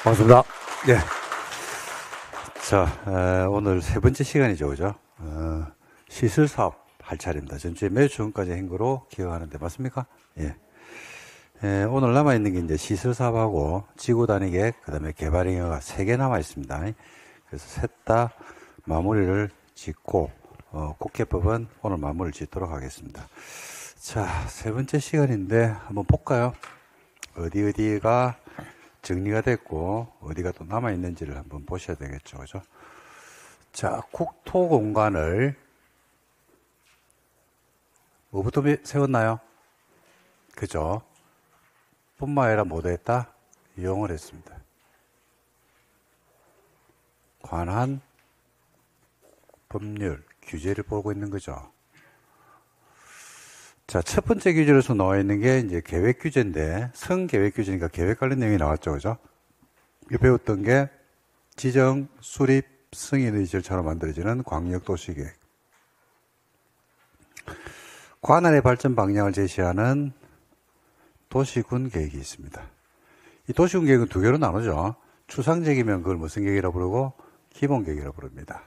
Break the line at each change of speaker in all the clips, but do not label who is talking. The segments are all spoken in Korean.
반갑습니다. 예. 자, 오늘 세 번째 시간이죠, 그죠? 시설사업 할 차례입니다. 전주에 매주 지금까지 한 거로 기억하는데, 맞습니까? 예. 오늘 남아있는 게 이제 시설사업하고 지구 단위 계획, 그 다음에 개발행위가 3개 남아있습니다. 그래서 셋 다 마무리를 짓고, 국회법은 오늘 마무리를 짓도록 하겠습니다. 자, 세 번째 시간인데, 한번 볼까요? 어디가 정리가 됐고 어디가 또 남아있는지를 한번 보셔야 되겠죠. 그죠? 자, 국토 공간을 뭐부터 세웠나요? 그죠? 뿐만 아니라 뭐도 했다? 이용을 했습니다. 관한 법률, 규제를 보고 있는 거죠. 자, 첫 번째 규제로서 나와 있는 게 이제 계획 규제인데, 성계획 규제니까 계획 관련 내용이 나왔죠. 그죠? 배웠던 게 지정, 수립, 승인의 절차로 만들어지는 광역도시계획. 관할의 발전 방향을 제시하는 도시군 계획이 있습니다. 이 도시군 계획은 두 개로 나누죠. 추상적이면 그걸 무슨 계획이라고 부르고, 기본 계획이라고 부릅니다.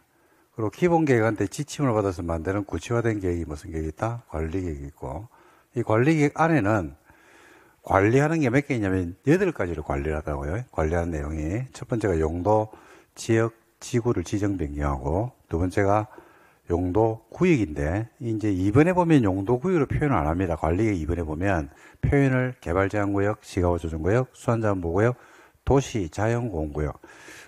그리고 기본 계획한테 지침을 받아서 만드는 구체화된 계획이 무슨 계획이 있다? 관리 계획이 있고, 이 관리 계획 안에는 관리하는 게 몇 개 있냐면 8가지를 관리를 하다고요. 관리하는 내용이. 첫 번째가 용도, 지역, 지구를 지정 변경하고, 두 번째가 용도 구역인데, 이제 2번에 보면 용도 구역으로 표현을 안 합니다. 관리 계획 2번에 보면 표현을 개발 제한 구역, 시가구 조정 구역, 수완자원 보호구역, 도시 자연 공원 구역.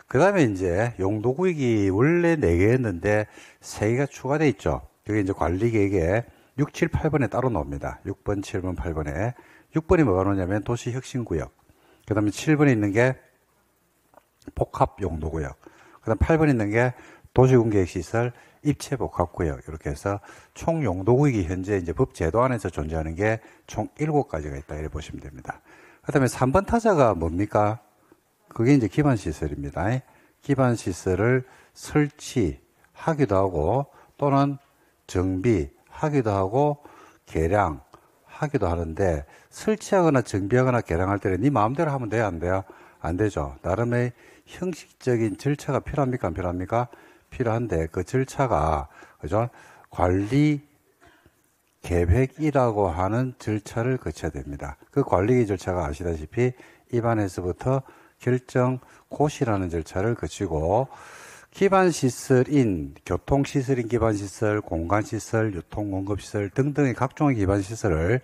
그 다음에 이제 용도구역이 원래 4개였는데 3개가 추가되어 있죠. 그게 이제 관리계획에 6, 7, 8번에 따로 나옵니다. 6번, 7번, 8번에. 6번이 뭐가 나오냐면 도시혁신구역. 그 다음에 7번에 있는 게 복합용도구역. 그 다음 8번에 있는 게 도시군계획시설 입체복합구역. 이렇게 해서 총 용도구역이 현재 이제 법 제도 안에서 존재하는 게 총 7가지가 있다. 이렇게 보시면 됩니다. 그 다음에 3번 타자가 뭡니까? 그게 이제 기반시설입니다. 기반시설을 설치하기도 하고 또는 정비하기도 하고 개량하기도 하는데, 설치하거나 정비하거나 개량할 때는 네 마음대로 하면 돼요? 안 돼요? 안 되죠. 나름의 형식적인 절차가 필요합니까? 안 필요합니까? 필요한데 그 절차가, 그죠? 관리 계획이라고 하는 절차를 거쳐야 됩니다. 그 관리 절차가 아시다시피 입안에서부터 결정 고시라는 절차를 거치고, 기반시설인, 교통시설인 기반시설, 공간시설, 유통공급시설 등등의 각종의 기반시설을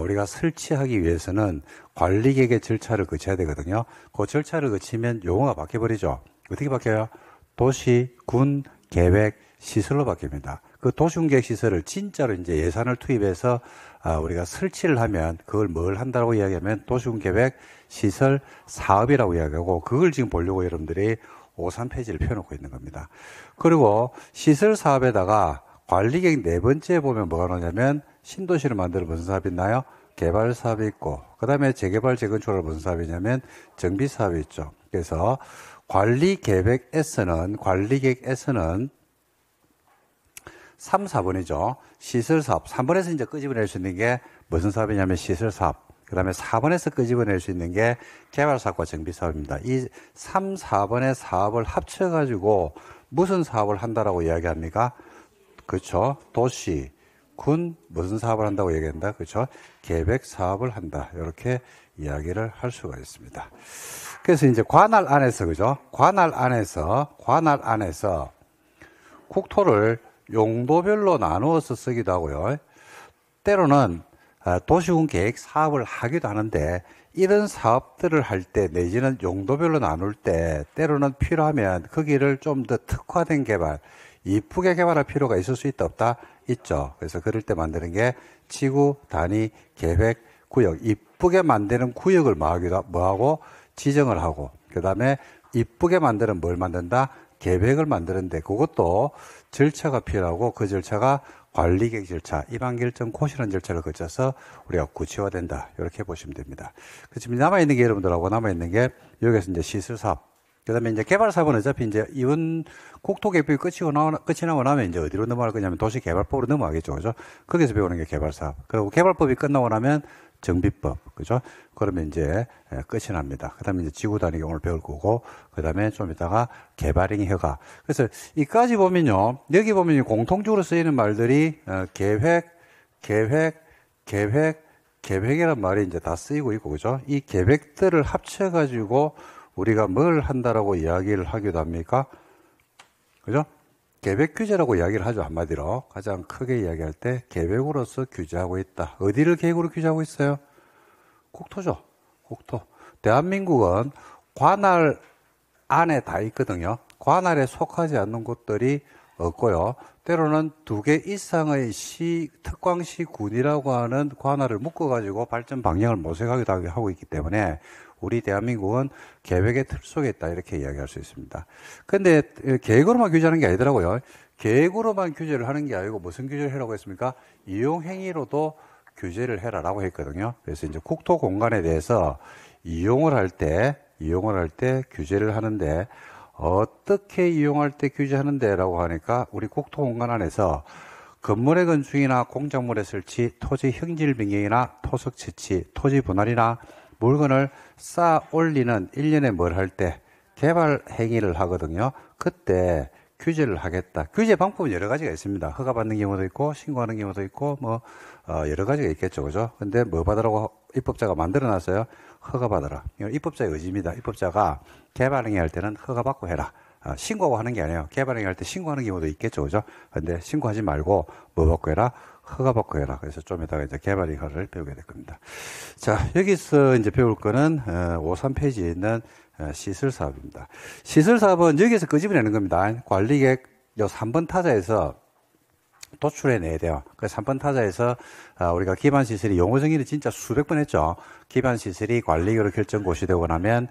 우리가 설치하기 위해서는 관리계획의 절차를 거쳐야 되거든요. 그 절차를 거치면 용어가 바뀌어버리죠. 어떻게 바뀌어요? 도시, 군, 계획, 시설로 바뀝니다. 그 도시군계획 시설을 진짜로 이제 예산을 투입해서 우리가 설치를 하면 그걸 뭘 한다고 이야기하면 도시군계획 시설 사업이라고 이야기하고, 그걸 지금 보려고 여러분들이 53페이지를 펴놓고 있는 겁니다. 그리고 시설 사업에다가 관리계획 4번째 보면 뭐가 나오냐면 신도시를 만드는 무슨 사업이 있나요? 개발 사업이 있고, 그 다음에 재개발 재건축을 무슨 사업이냐면 정비 사업이 있죠. 그래서 관리계획에서는 3, 4번이죠. 시설사업. 3번에서 이제 끄집어낼 수 있는 게 무슨 사업이냐면 시설사업. 그 다음에 4번에서 끄집어낼 수 있는 게 개발사업과 정비사업입니다. 이 3, 4번의 사업을 합쳐가지고 무슨 사업을 한다라고 이야기합니까? 그렇죠. 도시, 군, 무슨 사업을 한다고 얘기한다? 그렇죠. 계획 사업을 한다. 이렇게 이야기를 할 수가 있습니다. 그래서 이제 관할 안에서, 그죠? 관할 안에서 국토를 용도별로 나누어서 쓰기도 하고요. 때로는 도시군 계획 사업을 하기도 하는데, 이런 사업들을 할 때 내지는 용도별로 나눌 때 때로는 필요하면 거기를 좀 더 특화된 개발, 이쁘게 개발할 필요가 있을 수 있다 없다? 있죠. 그래서 그럴 때 만드는 게 지구 단위 계획 구역, 이쁘게 만드는 구역을 뭐하고 지정을 하고, 그 다음에 이쁘게 만드는 뭘 만든다? 계획을 만드는데 그것도 절차가 필요하고, 그 절차가 관리계획 절차, 입안결정 고시라는 절차를 거쳐서 우리가 구체화된다. 이렇게 보시면 됩니다. 지금 남아있는 게 여러분들하고 남아있는 게 여기서 이제 시설사업, 그 다음에 이제 개발사업은 어차피 이제 이번 국토계획이 끝이 나고 나면 이제 어디로 넘어갈 거냐면 도시개발법으로 넘어가겠죠. 그죠? 거기서 배우는 게 개발사업. 그리고 개발법이 끝나고 나면 정비법, 그죠? 그러면 이제 끝이 납니다. 그 다음에 이제 지구 단위 오늘 배울 거고, 그 다음에 좀 이따가 개발행 허가. 그래서 이까지 보면요, 여기 보면 공통적으로 쓰이는 말들이 계획, 계획이란 말이 이제 다 쓰이고 있고, 그죠? 이 계획들을 합쳐가지고 우리가 뭘 한다라고 이야기를 하기도 합니까? 그죠? 계획 규제라고 이야기를 하죠. 한마디로. 가장 크게 이야기할 때 계획으로서 규제하고 있다. 어디를 계획으로 규제하고 있어요? 국토죠. 국토. 대한민국은 관할 안에 다 있거든요. 관할에 속하지 않는 곳들이 없고요. 때로는 2개 이상의 특광시 군이라고 하는 관할을 묶어가지고 발전 방향을 모색하기도 하고 있기 때문에 우리 대한민국은 계획의 틀 속에 있다 이렇게 이야기할 수 있습니다. 근데 계획으로만 규제하는 게 아니더라고요. 계획으로만 규제를 하는 게 아니고 무슨 규제를 해라고 했습니까? 이용행위로도 규제를 해라라고 했거든요. 그래서 이제 국토 공간에 대해서 이용을 할 때 규제를 하는데 어떻게 이용할 때 규제하는데라고 하니까 우리 국토 공간 안에서 건물의 건축이나 공작물의 설치, 토지 형질 변경이나 토석 채취, 토지 분할이나 물건을 쌓아 올리는 1년에 뭘 할 때 개발 행위를 하거든요. 그때 규제를 하겠다. 규제 방법은 여러 가지가 있습니다. 허가받는 경우도 있고 신고하는 경우도 있고 여러 가지가 있겠죠. 그죠? 근데 뭐 받으라고 입법자가 만들어 놨어요? 허가받아라. 이건 입법자의 의지입니다. 입법자가 개발 행위 할 때는 허가받고 해라. 신고하고 하는 게 아니에요. 개발 행위 할 때 신고하는 경우도 있겠죠. 그죠? 근데 신고하지 말고 뭐 받고 해라? 허가받고 해라. 그래서 좀 이따가 이제 개발 행위를 배우게 될 겁니다. 자, 여기서 이제 배울 거는 53페이지에 있는 시설 사업입니다. 시설 사업은 여기서 끄집어내는 겁니다. 관리계획 요 3번 타자에서 도출해내야 돼요. 그래서 3번 타자에서 우리가 기반시설이 용어 정의를 진짜 수백 번 했죠. 기반시설이 관리계획으로 결정 고시되고 나면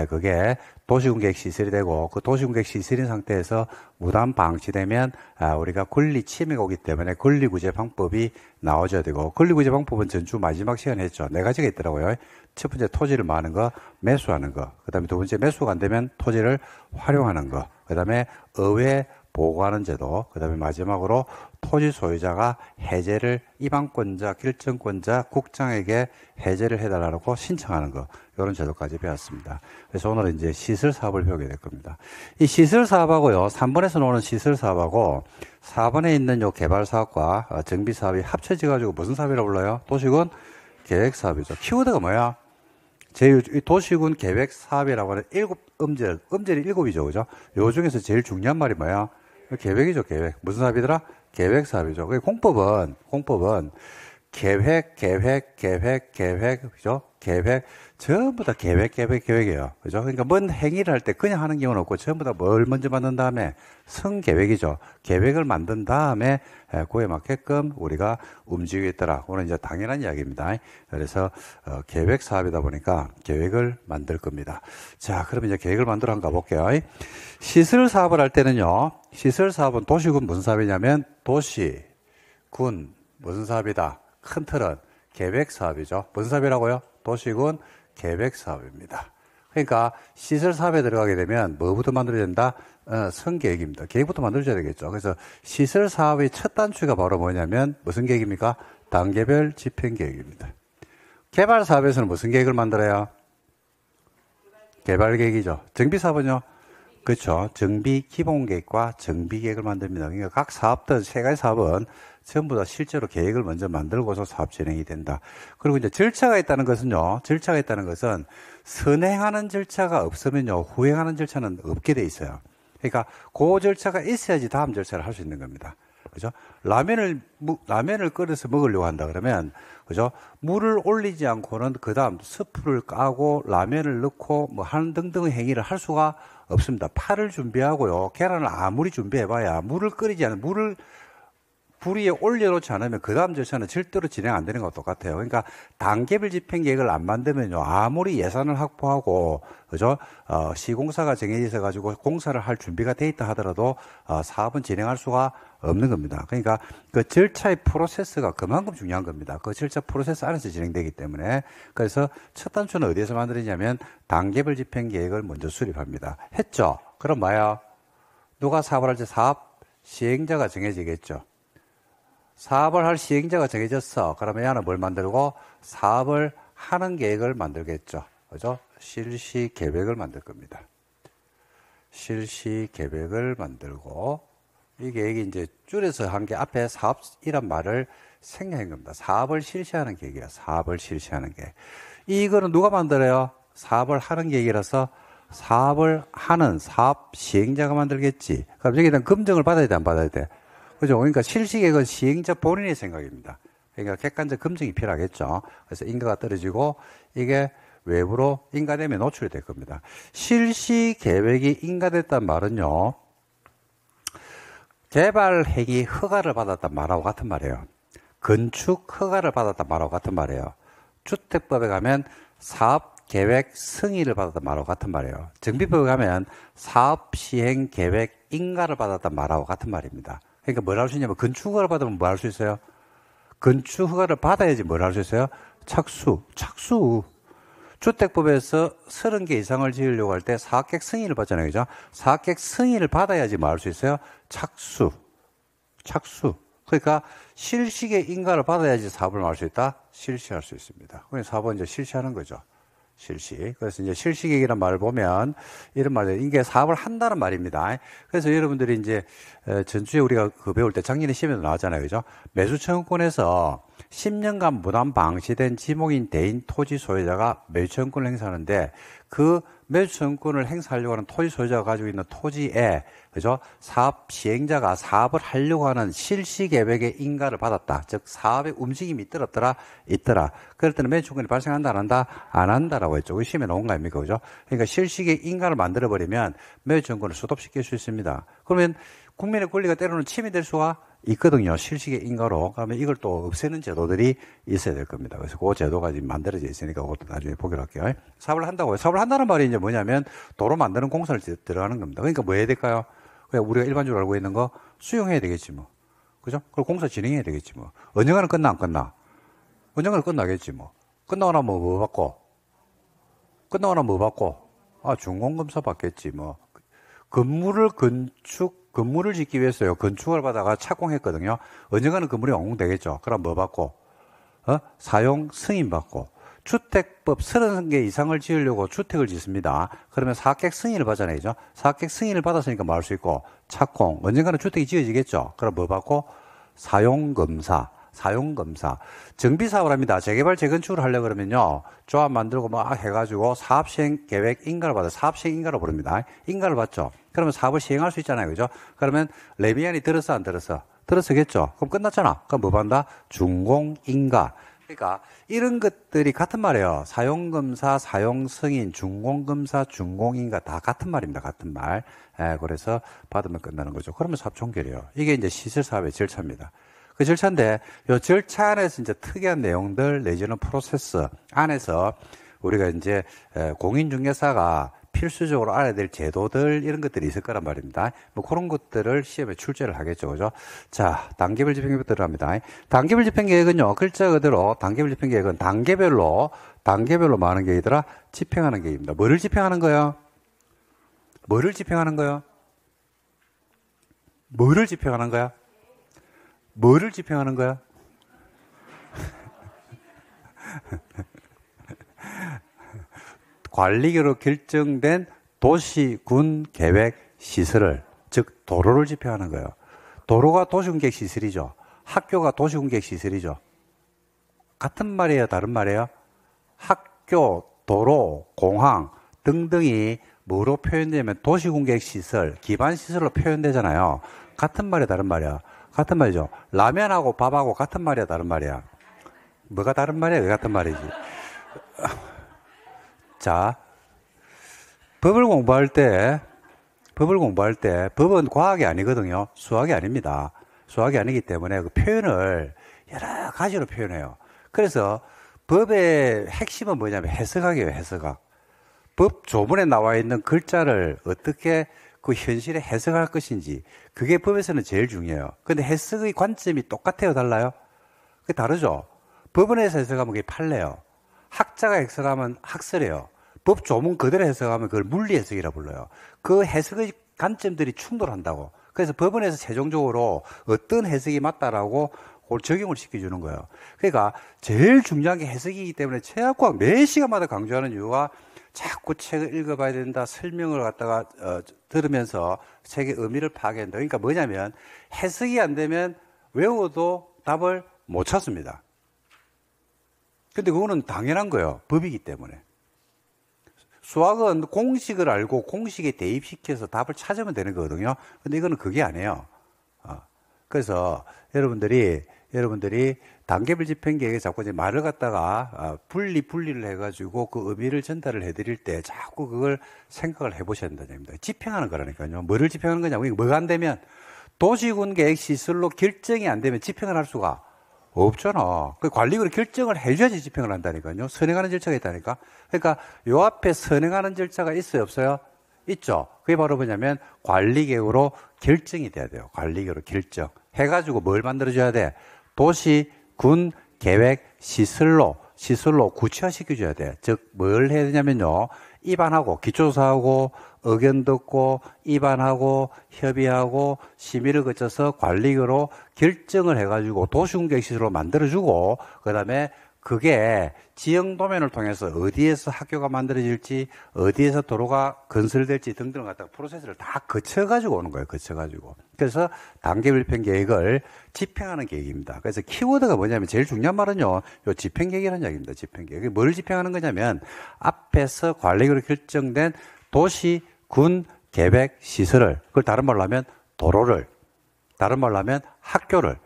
그게 도시군계획시설이 되고 그 도시군계획시설인 상태에서 무단 방치되면 우리가 권리 침해가 오기 때문에 권리구제 방법이 나와줘야 되고 권리구제 방법은 전주 마지막 시간에 했죠. 4가지가 있더라고요. 첫 번째 토지를 마는 거, 매수하는 거. 그 다음에 두 번째 매수가 안 되면 토지를 활용하는 거. 그 다음에 의회 보고하는 제도, 그 다음에 마지막으로 토지 소유자가 해제를 이방권자, 결정권자, 국장에게 해제를 해달라고 신청하는 거, 이런 제도까지 배웠습니다. 그래서 오늘은 이제 시설 사업을 배우게 될 겁니다. 이 시설 사업하고요, 3번에서 나오는 시설 사업하고 4번에 있는 요 개발 사업과 정비 사업이 합쳐져가지고 무슨 사업이라고 불러요? 도시군 계획 사업이죠. 키워드가 뭐야? 도시군 계획 사업이라고 하는 7음절이 7이죠, 그죠? 요 중에서 제일 중요한 말이 뭐야? 계획이죠, 계획. 무슨 사업이더라? 계획 사업이죠. 공법은 계획, 그죠? 계획. 전부 다 계획이에요. 그죠? 그러니까 뭔 행위를 할 때 그냥 하는 경우는 없고 전부 다 뭘 먼저 만든 다음에 성계획이죠. 계획을 만든 다음에 그에 맞게끔 우리가 움직이겠더라. 오늘 이제 당연한 이야기입니다. 그래서 계획 사업이다 보니까 계획을 만들 겁니다. 자, 그러면 이제 계획을 만들어 한번 가볼게요. 시설 사업을 할 때는요. 시설 사업은 도시군 무슨 사업이냐면 도시군 무슨 사업이다. 큰 틀은 계획 사업이죠. 무슨 사업이라고요? 도시군 계획 사업입니다. 그러니까 시설 사업에 들어가게 되면 뭐부터 만들어야 된다? 성계획입니다. 계획부터 만들어줘야 되겠죠. 그래서 시설 사업의 첫 단추가 바로 뭐냐면 무슨 계획입니까? 단계별 집행 계획입니다. 개발 사업에서는 무슨 계획을 만들어요? 개발 계획이죠. 정비 사업은요? 그렇죠. 정비 기본계획과 정비계획을 만듭니다. 그러니까 각 사업들, 3가지 사업은 전부 다 실제로 계획을 먼저 만들고서 사업 진행이 된다. 그리고 이제 절차가 있다는 것은요, 선행하는 절차가 없으면요, 후행하는 절차는 없게 돼 있어요. 그러니까 그 절차가 있어야지 다음 절차를 할 수 있는 겁니다. 그죠? 라면을 끓여서 먹으려고 한다 그러면, 그죠? 물을 올리지 않고는 그 다음 스프를 까고 라면을 넣고 하는 등등의 행위를 할 수가 없습니다. 파를 준비하고요. 계란을 아무리 준비해봐야 불 위에 올려놓지 않으면 그 다음 절차는 절대로 진행 안 되는 것과 똑같아요. 그러니까 단계별 집행계획을 안 만들면요. 아무리 예산을 확보하고, 그죠? 시공사가 정해져 있어가지고 공사를 할 준비가 돼 있다 하더라도, 사업은 진행할 수가 없는 겁니다. 그러니까 그 절차의 프로세스가 그만큼 중요한 겁니다. 그 절차 프로세스 안에서 진행되기 때문에. 그래서 첫 단추는 어디에서 만들어지냐면 단계별 집행계획을 먼저 수립합니다. 했죠? 그럼 뭐야? 누가 사업을 할 때 사업 시행자가 정해지겠죠. 사업을 할 시행자가 정해졌어. 그러면 얘는 뭘 만들고 사업을 하는 계획을 만들겠죠. 그죠? 실시 계획을 만들 겁니다. 실시 계획을 만들고 이 계획이 이제 줄여서 한 게 앞에 사업이란 말을 생략한 겁니다. 사업을 실시하는 계획이야. 사업을 실시하는 계획. 이거는 누가 만들어요? 사업을 하는 계획이라서 사업을 하는 사업 시행자가 만들겠지. 그럼 여기에 대한 검증을 받아야 돼, 안 받아야 돼? 그죠? 그러니까 실시 계획은 시행자 본인의 생각입니다. 그러니까 객관적 검증이 필요하겠죠. 그래서 인가가 떨어지고 이게 외부로 인가되면 노출이 될 겁니다. 실시 계획이 인가됐단 말은요, 개발행위 허가를 받았단 말하고 같은 말이에요. 건축 허가를 받았단 말하고 같은 말이에요. 주택법에 가면 사업계획 승인을 받았단 말하고 같은 말이에요. 정비법에 가면 사업시행계획 인가를 받았단 말하고 같은 말입니다. 그러니까 뭘 할 수 있냐면 건축 허가를 받으면 뭐 할 수 있어요? 건축 허가를 받아야지 뭘 할 수 있어요? 착수. 주택법에서 30개 이상을 지으려고 할 때 사업계획 승인을 받잖아요. 그죠? 사업계획 승인을 받아야지 뭐 할 수 있어요? 착수. 그러니까 실시계 인가를 받아야지 사업을 할 수 있다? 실시할 수 있습니다. 그래서 사업은 이제 실시하는 거죠. 실시. 그래서 이제 실시계획이라는 말을 보면 이런 말이에요. 이게 사업을 한다는 말입니다. 그래서 여러분들이 이제 전주에 우리가 그 배울 때 작년에 시험에도 나왔잖아요. 그죠? 매수청구권에서 10년간 무단 방치된 지목인 대인 토지 소유자가 매수청구권을 행사하는데 그 매수청구권을 행사하려고 하는 토지 소유자가 가지고 있는 토지에 그죠? 사업 시행자가 사업을 하려고 하는 실시 계획의 인가를 받았다. 즉 사업의 움직임이 있더라. 그럴 때는 매수청구권이 발생한다 안 한다? 안 한다라고 했죠. 그 시험에 나온 거 아닙니까? 그죠? 그러니까 실시 계획 인가를 만들어 버리면 매수청구권을 수도시킬 수 있습니다. 그러면 국민의 권리가 때로는 침해될 수가 있거든요. 실시계 인가로. 그러면 이걸 또 없애는 제도들이 있어야 될 겁니다. 그래서 그 제도가 지금 만들어져 있으니까 그것도 나중에 보기로 할게요. 사업을 한다고요. 사업을 한다는 말이 이제 뭐냐면 도로 만드는 공사를 들어가는 겁니다. 그러니까 뭐 해야 될까요? 그냥 우리가 일반적으로 알고 있는 거 수용해야 되겠지 뭐. 그죠? 그리고 공사 진행해야 되겠지 뭐. 언젠가는 끝나 안 끝나? 언젠가는 끝나겠지 뭐. 끝나고 나면 뭐 받고? 끝나고 나면 뭐 받고? 아, 준공검사 받겠지 뭐. 건물을 짓기 위해서요. 건축을 받아가 착공했거든요. 언젠가는 건물이 완공되겠죠. 그럼 뭐 받고? 사용 승인 받고. 주택법 30개 이상을 지으려고 주택을 짓습니다. 그러면 사업계획 승인을 받잖아요. 그죠? 사업계획 승인을 받았으니까 뭐 할 수 있고, 착공. 언젠가는 주택이 지어지겠죠. 그럼 뭐 받고? 사용검사. 정비사업을 합니다. 재개발, 재건축을 하려고 그러면요. 조합 만들고 막 해가지고 사업시행 계획 인가를 받아요. 사업시행 인가를 부릅니다. 인가를 받죠. 그러면 사업을 시행할 수 있잖아요. 그죠? 그러면 레미안이 들었어, 안 들었어? 들었어겠죠? 그럼 끝났잖아. 그럼 뭐 받는다? 준공인가. 그러니까 이런 것들이 같은 말이에요. 사용검사, 사용승인, 준공검사, 준공인가 다 같은 말입니다. 같은 말. 그래서 받으면 끝나는 거죠. 그러면 사업 종결이에요. 이게 이제 시설사업의 절차입니다. 그 절차인데, 이 절차 안에서 이제 특이한 내용들 내지는 프로세스 안에서 우리가 이제 공인중개사가 필수적으로 알아야 될 제도들 이런 것들이 있을 거란 말입니다. 뭐 그런 것들을 시험에 출제를 하겠죠. 그죠? 자, 단계별 집행계획부터 들어갑니다. 단계별 집행계획은요, 글자 그대로 단계별 집행계획은 단계별로 뭐 하는 계획이더라? 집행하는 계획입니다. 뭐를 집행하는 거야? 뭐를 집행하는 거야? 관리계로 결정된 도시군 계획 시설을, 즉 도로를 집행하는 거예요. 도로가 도시군 계획 시설이죠. 학교가 도시군 계획 시설이죠. 같은 말이에요, 다른 말이에요? 학교, 도로, 공항 등등이 뭐로 표현되면 도시군 계획 시설, 기반 시설로 표현되잖아요. 같은 말이야, 다른 말이야? 같은 말이죠. 라면하고 밥하고 같은 말이야, 다른 말이야? 뭐가 다른 말이야? 왜 같은 말이지? 자, 법을 공부할 때 법은 과학이 아니거든요. 수학이 아닙니다. 수학이 아니기 때문에 그 표현을 여러 가지로 표현해요. 그래서 법의 핵심은 뭐냐면 해석학이에요, 해석학. 법 조문에 나와 있는 글자를 어떻게 그 현실에 해석할 것인지, 그게 법에서는 제일 중요해요. 근데 해석의 관점이 똑같아요, 달라요? 그게 다르죠? 법원에서 해석하면 그게 판례예요. 학자가 해석하면 학설이에요. 법 조문 그대로 해석하면 그걸 물리 해석이라 불러요. 그 해석의 관점들이 충돌한다고. 그래서 법원에서 최종적으로 어떤 해석이 맞다라고 그걸 적용을 시켜주는 거예요. 그러니까 제일 중요한 게 해석이기 때문에 체육과학 매 시간마다 강조하는 이유가 자꾸 책을 읽어봐야 된다, 설명을 갖다가 들으면서 책의 의미를 파악한다. 그러니까 뭐냐면 해석이 안 되면 외워도 답을 못 찾습니다. 근데 그거는 당연한 거예요. 법이기 때문에. 수학은 공식을 알고 공식에 대입시켜서 답을 찾으면 되는 거거든요. 근데 이거는 그게 아니에요. 그래서 여러분들이 단계별 집행계획에 자꾸 이제 말을 갖다가 분리를 해가지고 그 의미를 전달을 해드릴 때 자꾸 그걸 생각을 해보셔야 된다는 얘기입니다. 집행하는 거라니까요. 뭐를 집행하는 거냐면 뭐가 안 되면 도시군 계획 시설로 결정이 안 되면 집행을 할 수가 없잖아. 그 관리계획으로 결정을 해줘야지 집행을 한다니까요. 선행하는 절차가 있다니까. 그러니까 요 앞에 선행하는 절차가 있어요, 없어요? 있죠. 그게 바로 뭐냐면 관리계획으로 결정이 돼야 돼요. 관리계획으로 결정. 해가지고 뭘 만들어줘야 돼? 도시, 군, 계획, 시설로 구체화시켜줘야 돼. 즉, 뭘 해야 되냐면요. 입안하고, 기초조사하고, 의견 듣고, 입안하고, 협의하고, 심의를 거쳐서 관리계획으로 결정을 해가지고 도시군계획시설로 만들어주고, 그 다음에 그게 지형 도면을 통해서 어디에서 학교가 만들어질지, 어디에서 도로가 건설될지 등등을 갖다가 프로세스를 다 거쳐가지고 오는 거예요. 거쳐가지고. 그래서 단계별 집행 계획을 집행하는 계획입니다. 그래서 키워드가 뭐냐면 제일 중요한 말은요, 요 집행 계획이라는 이야기입니다. 집행 계획. 뭘 집행하는 거냐면 앞에서 관리계획으로 결정된 도시, 군, 계획, 시설을, 그걸 다른 말로 하면 도로를, 다른 말로 하면 학교를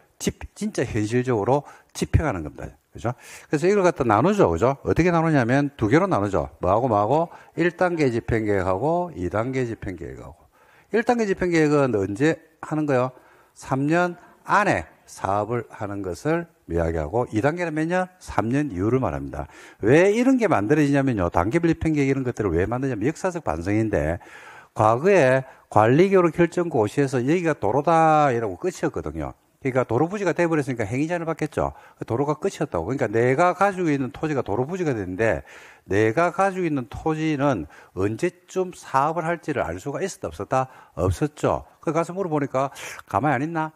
진짜 현실적으로 집행하는 겁니다. 그죠? 그래서 이걸 갖다 나누죠. 그죠? 어떻게 나누냐면 두 개로 나누죠. 뭐하고? 1단계 집행계획하고 2단계 집행계획하고. 1단계 집행계획은 언제 하는 거요? 3년 안에 사업을 하는 것을 이야기하고 2단계는 몇 년? 3년 이후를 말합니다. 왜 이런 게 만들어지냐면요. 단계별 집행계획 이런 것들을 왜 만드냐면 역사적 반성인데 과거에 관리계획으로 결정 고시에서 여기가 도로다 이라고 끝이었거든요. 그러니까 도로 부지가 돼버렸으니까 행위자를 받겠죠. 도로가 끝이었다고. 그러니까 내가 가지고 있는 토지가 도로 부지가 됐는데 내가 가지고 있는 토지는 언제쯤 사업을 할지를 알 수가 있었다 없었다? 없었죠. 그 가서 물어보니까 가만히 안 있나?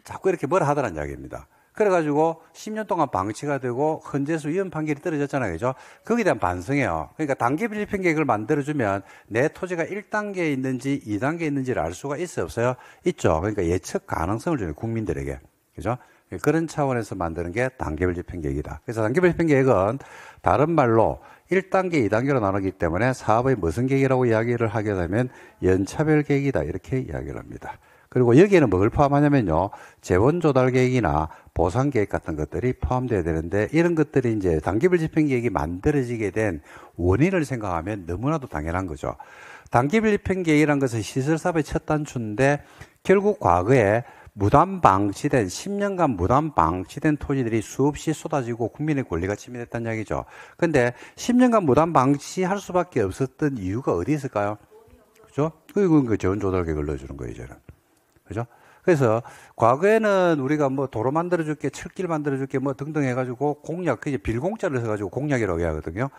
자꾸 이렇게 뭐라 하더란 이야기입니다. 그래가지고 10년 동안 방치가 되고 헌재에서 위헌 판결이 떨어졌잖아요. 그죠? 거기에 대한 반성이에요. 그러니까 단계별 집행계획을 만들어주면 내 토지가 1단계에 있는지 2단계에 있는지를 알 수가 있어요, 없어요? 있죠. 그러니까 예측 가능성을 주는 국민들에게. 그죠? 그런 차원에서 만드는 게 단계별 집행계획이다. 그래서 단계별 집행계획은 다른 말로 1단계, 2단계로 나누기 때문에 사업의 무슨 계획이라고 이야기를 하게 되면 연차별 계획이다. 이렇게 이야기를 합니다. 그리고 여기에는 뭘 포함하냐면요. 재원 조달 계획이나 보상 계획 같은 것들이 포함되어야 되는데 이런 것들이 이제 단계별 집행 계획이 만들어지게 된 원인을 생각하면 너무나도 당연한 거죠. 단계별 집행 계획이라는 것은 시설 사업의 첫 단추인데 결국 과거에 무단 방치된 10년간 무단 방치된 토지들이 수없이 쏟아지고 국민의 권리가 침해됐다는 이야기죠. 근데 10년간 무단 방치할 수밖에 없었던 이유가 어디 있을까요? 그죠? 그 재원 조달 계획을 넣어주는 거예요, 이제는. 그죠? 그래서 과거에는 우리가 뭐 도로 만들어줄게, 철길 만들어줄게 뭐 등등 해가지고 공약, 그게 빌공짜를 해가지고 공약이라고 하거든요.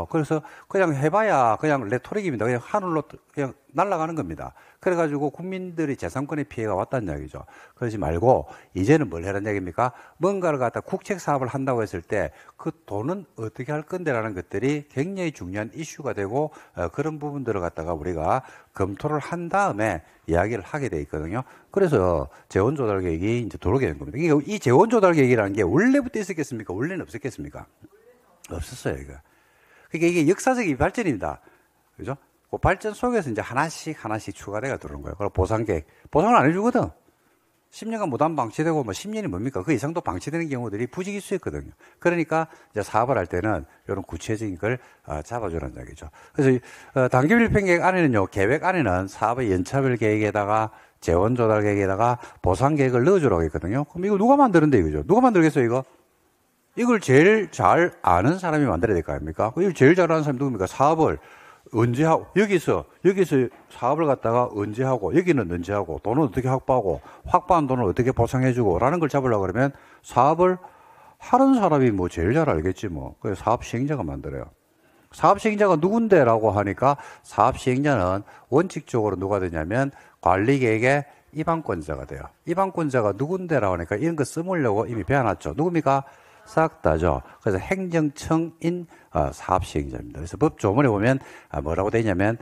그래서 그냥 해봐야 그냥 레토릭입니다. 그냥 하늘로 그냥 날아가는 겁니다. 그래가지고 국민들이 재산권의 피해가 왔다는 이야기죠. 그러지 말고 이제는 뭘 해라는 얘기입니까? 뭔가를 갖다 국책 사업을 한다고 했을 때 그 돈은 어떻게 할 건데라는 것들이 굉장히 중요한 이슈가 되고 그런 부분들을 갖다가 우리가 검토를 한 다음에 이야기를 하게 돼 있거든요. 그래서 재원 조달 계획이 이제 들어오게 된 겁니다. 그러니까 이 재원 조달 계획이라는 게 원래부터 있었겠습니까? 원래는 없었겠습니까? 없었어요, 이거. 그러니까 이게 역사적인 발전입니다. 그죠? 그 발전 속에서 이제 하나씩 추가돼가 들어오는 거예요. 그리고 보상 계획. 보상을 안 해주거든. 10년간 무단 방치되고 뭐 10년이 뭡니까? 그 이상도 방치되는 경우들이 부지기수였거든요. 그러니까 이제 사업을 할 때는 이런 구체적인 걸 잡아주라는 이야기죠. 그래서 단계별 집행 계획 안에는요, 계획 안에는 사업의 연차별 계획에다가 재원 조달 계획에다가 보상 계획을 넣어주라고 했거든요. 그럼 이거 누가 만드는데 이거죠? 누가 만들겠어요, 이거? 이걸 제일 잘 아는 사람이 만들어야 될 거 아닙니까? 이걸 제일 잘 아는 사람이 누굽니까? 사업을 언제 하고, 여기서 사업을 갖다가 언제 하고, 여기는 언제 하고, 돈은 어떻게 확보하고, 확보한 돈을 어떻게 보상해주고, 라는 걸 잡으려고 그러면 사업을 하는 사람이 뭐 제일 잘 알겠지 뭐. 그래서 사업 시행자가 만들어요. 사업 시행자가 누군데라고 하니까 사업 시행자는 원칙적으로 누가 되냐면 관리 계획의 이방권자가 돼요. 이방권자가 누군데라고 하니까 이런 거 써보려고 이미 배워놨죠. 누굽니까? 싹 다죠. 그래서 행정청인 사업시행자입니다. 그래서 법조문에 보면 뭐라고 되어 있냐면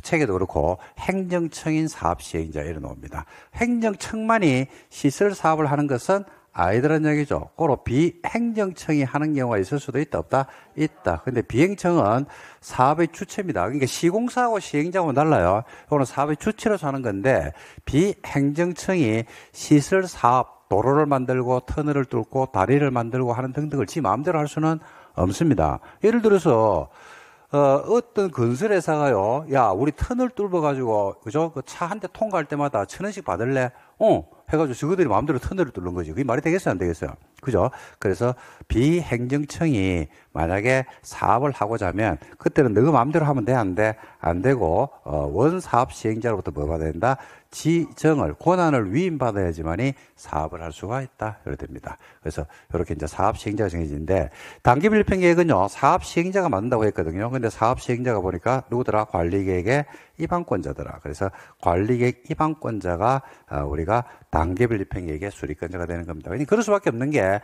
책에도 그렇고 행정청인 사업시행자 이런 옵니다. 행정청만이 시설 사업을 하는 것은 아이들은 얘기죠. 고로 비행정청이 하는 경우가 있을 수도 있다, 없다? 있다. 근데 비행청은 사업의 주체입니다. 그러니까 시공사하고 시행자하고 달라요. 이거는 사업의 주체로서 하는 건데, 비행정청이 시설 사업, 도로를 만들고, 터널을 뚫고, 다리를 만들고 하는 등등을 지 마음대로 할 수는 없습니다. 예를 들어서, 어떤 건설회사가요, 야, 우리 터널 뚫어가지고, 그죠? 그 차 한 대 통과할 때마다 1,000원씩 받을래? 해가지고 저거들이 마음대로 터널을 뚫는 거지. 그게 말이 되겠어요? 안 되겠어요? 그죠? 그래서 비행정청이 만약에 사업을 하고자 하면 그때는 너가 마음대로 하면 돼? 안 돼? 안 되고, 원사업 시행자로부터 뭐 받아야 된다? 지정을, 권한을 위임받아야지만이 사업을 할 수가 있다. 이렇게 됩니다. 그래서 이렇게 이제 사업 시행자가 정해지는데, 단기밀평 계획은요, 사업 시행자가 만든다고 했거든요. 근데 사업 시행자가 보니까 누구더라? 관리계획의 입안권자더라. 그래서 관리계획 입안권자가 우리가 단계밀평 계획의 수립권자가 되는 겁니다. 그럴 수밖에 없는 게,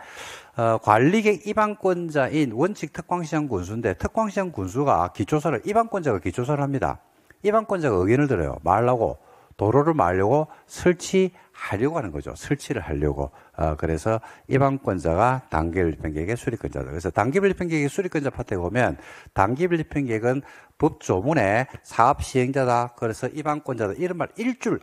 관리계획 입안권자인 원칙 특광시장 군수인데, 특광시장 군수가 기초사를, 입안권자가 기초사를 합니다. 입안권자가 의견을 들어요. 말라고. 도로를 말려고 설치하려고 하는 거죠. 설치를 하려고. 그래서 입안권자가 단계밀평계획의 수립권자다. 그래서 단계밀평계획의 수립권자 파트에 보면 단계밀평계획은 법조문에 사업시행자다. 그래서 입안권자다. 이런 말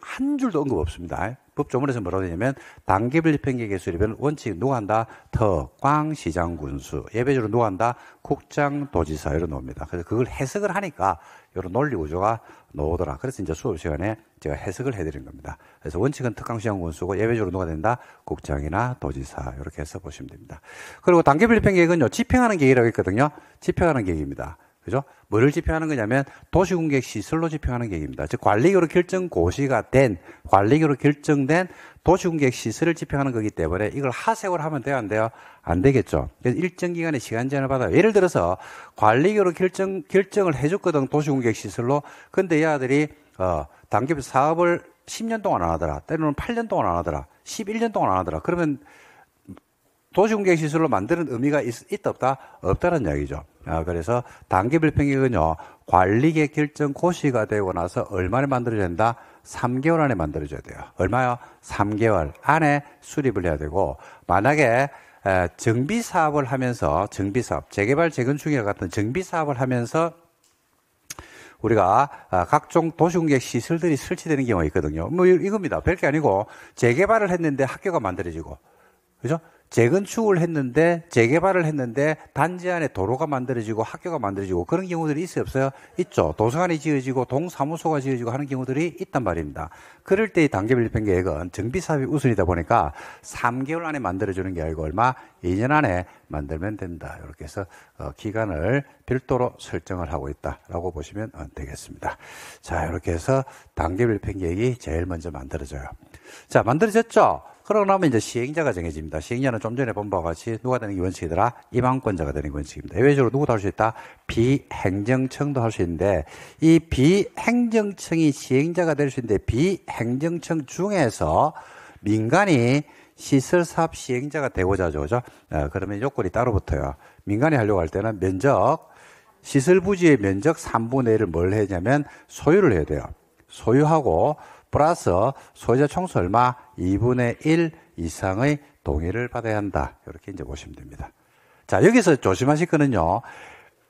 한 줄도 언급 없습니다. 법조문에서 뭐라고 되냐면 단계밀평계획의 수립은 원칙 누가 한다? 특광시장군수. 예배적으로 누가 한다? 국장도지사 이런 놈입니다. 그래서 그걸 해석을 하니까 이런 논리 구조가 나오더라. 그래서 이제 수업 시간에 제가 해석을 해드린 겁니다. 그래서 원칙은 특강시장군수고 예외적으로 누가 된다? 국장이나 도지사 이렇게 해서 보시면 됩니다. 그리고 단계밀평 계획은요, 집행하는 계획이라고 했거든요. 집행하는 계획입니다. 그죠? 뭐를 집행하는 거냐면 도시공객 시설로 집행하는 계획입니다. 즉 관리계획으로 관리계획으로 결정된 도시공객 시설을 집행하는 거기 때문에 이걸 하세월 하면 돼요, 안 돼요? 안 되겠죠. 그래서 일정 기간의 시간 제한을 받아요. 예를 들어서 관리계획으로 결정을 해줬거든, 도시공객 시설로. 근데 이 아들이 단계별 사업을 10년 동안 안 하더라. 때로는 8년 동안 안 하더라. 11년 동안 안 하더라. 그러면 도시공객 시설로 만드는 의미가 있다, 없다? 없다는 이야기죠. 그래서 단계밀평계획은요, 관리계획 결정 고시가 되고 나서 얼마나 만들어져야 된다? 3개월 안에 만들어져야 돼요. 얼마요? 3개월 안에 수립을 해야 되고, 만약에 정비사업을 하면서, 정비사업, 재개발, 재건축이와 같은 정비사업을 하면서 우리가 각종 도시공객 시설들이 설치되는 경우가 있거든요. 뭐 이겁니다. 별게 아니고 재개발을 했는데 학교가 만들어지고, 그죠? 재건축을 했는데, 재개발을 했는데 단지 안에 도로가 만들어지고 학교가 만들어지고 그런 경우들이 있어요, 없어요? 있죠. 도서관이 지어지고 동사무소가 지어지고 하는 경우들이 있단 말입니다. 그럴 때 이 단계밀평 계획은 정비사업이 우선이다 보니까 3개월 안에 만들어주는 게 아니고 얼마? 2년 안에 만들면 된다. 이렇게 해서 기간을 별도로 설정을 하고 있다라고 보시면 되겠습니다. 자, 이렇게 해서 단계밀평 계획이 제일 먼저 만들어져요. 자, 만들어졌죠? 그러고 나면 이제 시행자가 정해집니다. 시행자는 좀 전에 본 바와 같이 누가 되는 게 원칙이더라? 입안권자가 되는 게 원칙입니다. 예외적으로 누구도 할 수 있다? 비행정청도 할 수 있는데, 이 비행정청이 시행자가 될 수 있는데, 비행정청 중에서 민간이 시설사업 시행자가 되고자 하죠. 그죠? 그러면 요건이 따로 붙어요. 민간이 하려고 할 때는 시설부지의 면적 3분의 1을 뭘 해야 되냐면 소유를 해야 돼요. 소유하고 플러스 소유자 총수 얼마? 2분의 1 이상의 동의를 받아야 한다. 이렇게 이제 보시면 됩니다. 자, 여기서 조심하실 거는요,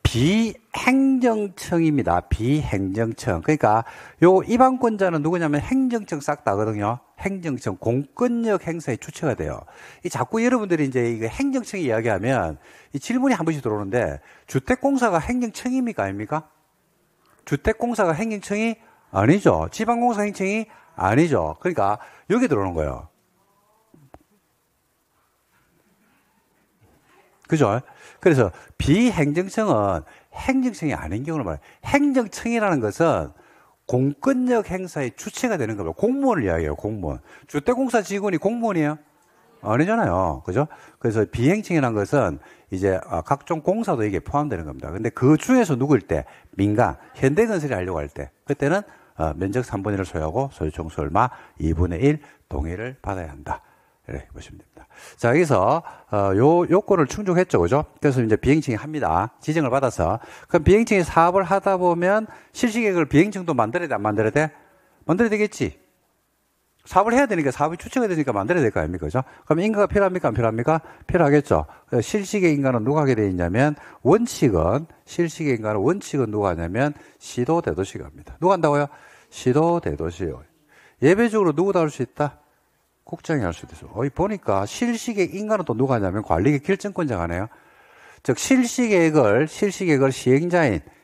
비행정청입니다. 비행정청. 그러니까 요 입안권자는 누구냐면 행정청 싹 다거든요. 행정청, 공권력 행사의 주체가 돼요. 이 자꾸 여러분들이 이제 이거 행정청 이야기하면 이 질문이 한 번씩 들어오는데, 주택공사가 행정청입니까? 아닙니까? 주택공사가 행정청이 아니죠. 지방공사 행정이 아니죠. 그러니까 여기 들어오는 거예요. 그죠? 그래서 비행정청은 행정청이 아닌 경우를 말해요. 행정청이라는 것은 공권력 행사의 주체가 되는 겁니다. 공무원을 이야기해요. 공무원. 주택공사 직원이 공무원이에요? 아니잖아요. 그죠? 그래서 비행청이라는 것은 이제 각종 공사도 이게 포함되는 겁니다. 근데 그 중에서 누구일 때? 민간, 현대건설이 하려고 할 때. 그때는 면적 3분의 1을 소유하고 소유 총수 얼마? 2분의 1 동의를 받아야 한다. 이렇게 보시면 됩니다. 자, 여기서 요 요건을 충족했죠, 그죠? 그래서 이제 비행청이 합니다. 지정을 받아서. 그럼 비행청이 사업을 하다 보면 실시계획을 비행청도 만들어야 돼, 안 만들어야 돼? 만들어야 되겠지. 사업을 해야 되니까, 사업이 추천이 되니까 만들어야 될 거 아닙니까? 그죠? 그럼 인가가 필요합니까? 안 필요합니까? 필요하겠죠. 실시계 인가는 누가 하게 되어 있냐면, 실시계 인가는 원칙은 누가 하냐면, 시도 대도시가 합니다. 누가 한다고요? 시도 대도시요. 예외적으로 누구도 할 수 있다? 국장이 할 수 있어요. 보니까 실시계 인가는 또 누가 하냐면, 관리계 결정권자가 하네요. 즉, 실시계획을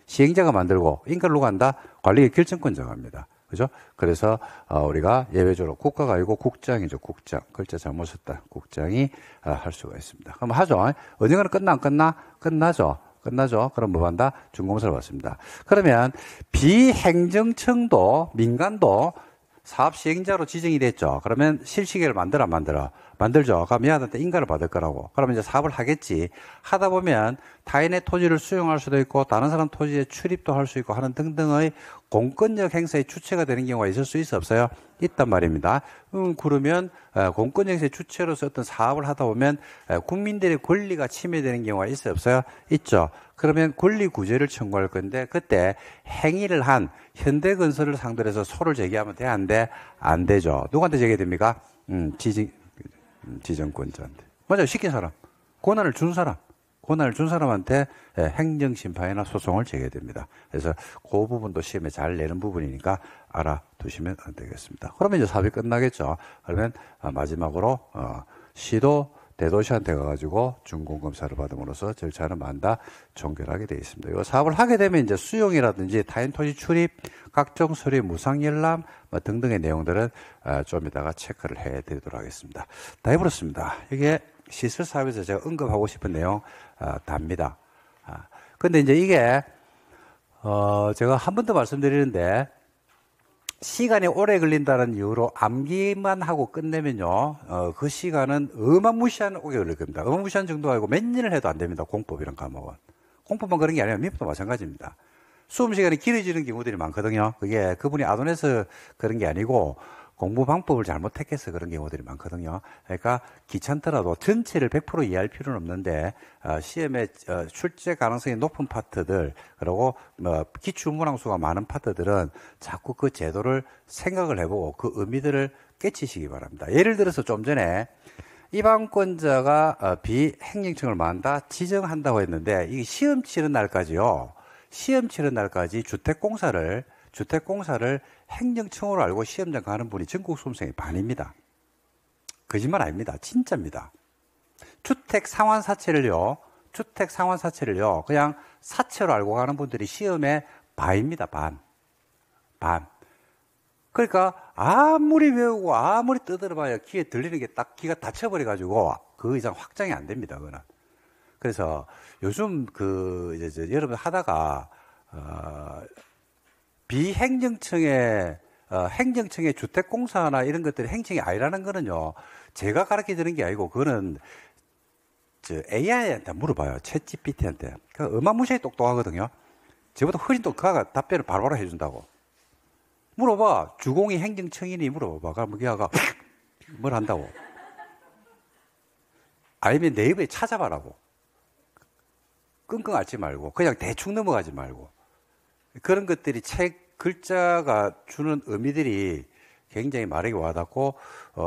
시행자가 만들고, 인가를 누가 한다? 관리계 결정권자가 합니다. 그죠? 그래서, 우리가 예외적으로 국가가 아니고 국장이죠, 국장. 글자 잘못 썼다. 국장이 할 수가 있습니다. 그럼 하죠. 언젠가는 끝나, 안 끝나? 끝나죠. 그럼 뭐 한다? 준공사를 받습니다. 그러면 비행정청도, 민간도 사업 시행자로 지정이 됐죠. 그러면 실시계를 만들어, 안 만들어? 만들죠. 그럼 얘한테 인가를 받을 거라고. 그러면 이제 사업을 하겠지. 하다 보면 타인의 토지를 수용할 수도 있고, 다른 사람 토지에 출입도 할 수 있고 하는 등등의 공권력 행사의 주체가 되는 경우가 있을 수 있어, 없어요? 있단 말입니다. 그러면 공권력 행사의 주체로서 어떤 사업을 하다 보면 국민들의 권리가 침해되는 경우가 있어, 없어요? 있죠. 그러면 권리구제를 청구할 건데, 그때 행위를 한 현대건설을 상대로 해서 소를 제기하면 돼, 안 돼? 안 되죠. 누구한테 제기됩니까? 지정권자한테. 맞아요. 시킨 사람. 권한을 준 사람한테 행정심판이나 소송을 제기됩니다. 그래서 그 부분도 시험에 잘 내는 부분이니까 알아두시면 되겠습니다. 그러면 이제 사업이 끝나겠죠. 그러면 마지막으로 시도 대도시한테 가가지고 준공검사를 받음으로써 절차는 만다 종결하게 되어 있습니다. 이 사업을 하게 되면 이제 수용이라든지 타인 토지 출입, 각종 서류, 무상 열람 등등의 내용들은 좀 이따가 체크를 해드리도록 하겠습니다. 다 해버렸습니다. 이게 시설 사업에서 제가 언급하고 싶은 내용 답니다. 근데 이제 이게 제가 한 번 더 말씀드리는데, 시간이 오래 걸린다는 이유로 암기만 하고 끝내면요, 그 시간은 어마무시한 오래 걸릴 겁니다. 어마무시한 정도가 아니고 몇 년을 해도 안 됩니다. 공법이란 과목은. 공법만 그런 게 아니라 민법도 마찬가지입니다. 수업 시간이 길어지는 경우들이 많거든요. 그게 그분이 아둔해서 그런 게 아니고 공부 방법을 잘못 택해서 그런 경우들이 많거든요. 그러니까 귀찮더라도 전체를 100% 이해할 필요는 없는데, 시험에 출제 가능성이 높은 파트들, 그리고 기출문항수가 많은 파트들은 자꾸 그 제도를 생각을 해보고 그 의미들을 깨치시기 바랍니다. 예를 들어서 좀 전에 이방권자가 비행정청을 만다 지정한다고 했는데, 이 시험 치는 날까지요, 시험 치는 날까지 주택공사를 행정청으로 알고 시험장 가는 분이 전국 수험생의 반입니다. 거짓말 아닙니다. 진짜입니다. 주택 상환 사채를요, 그냥 사채로 알고 가는 분들이 시험의 반입니다. 반. 그러니까 아무리 외우고 아무리 떠들어봐야 귀에 들리는 게 딱 귀가 닫혀버려가지고 그 이상 확장이 안 됩니다. 그거는. 그래서 요즘 여러분 하다가 비행정청의 행정청의 주택공사나 이런 것들이 행정이 아니라는 거는요, 제가 가르쳐 드리는 게 아니고, 그거는 AI한테 물어봐요. 챗GPT한테. 그 어마무시하게 똑똑하거든요. 저보다 훨씬 똑똑하가 답변을 바로바로 해준다고. 물어봐. 주공이 행정청이니 물어봐. 그럼 걔가 뭘 한다고. 아니면 네이버에 찾아봐라고. 끙끙 앓지 말고, 그냥 대충 넘어가지 말고. 그런 것들이 책 글자가 주는 의미들이 굉장히 말하기 와닿고,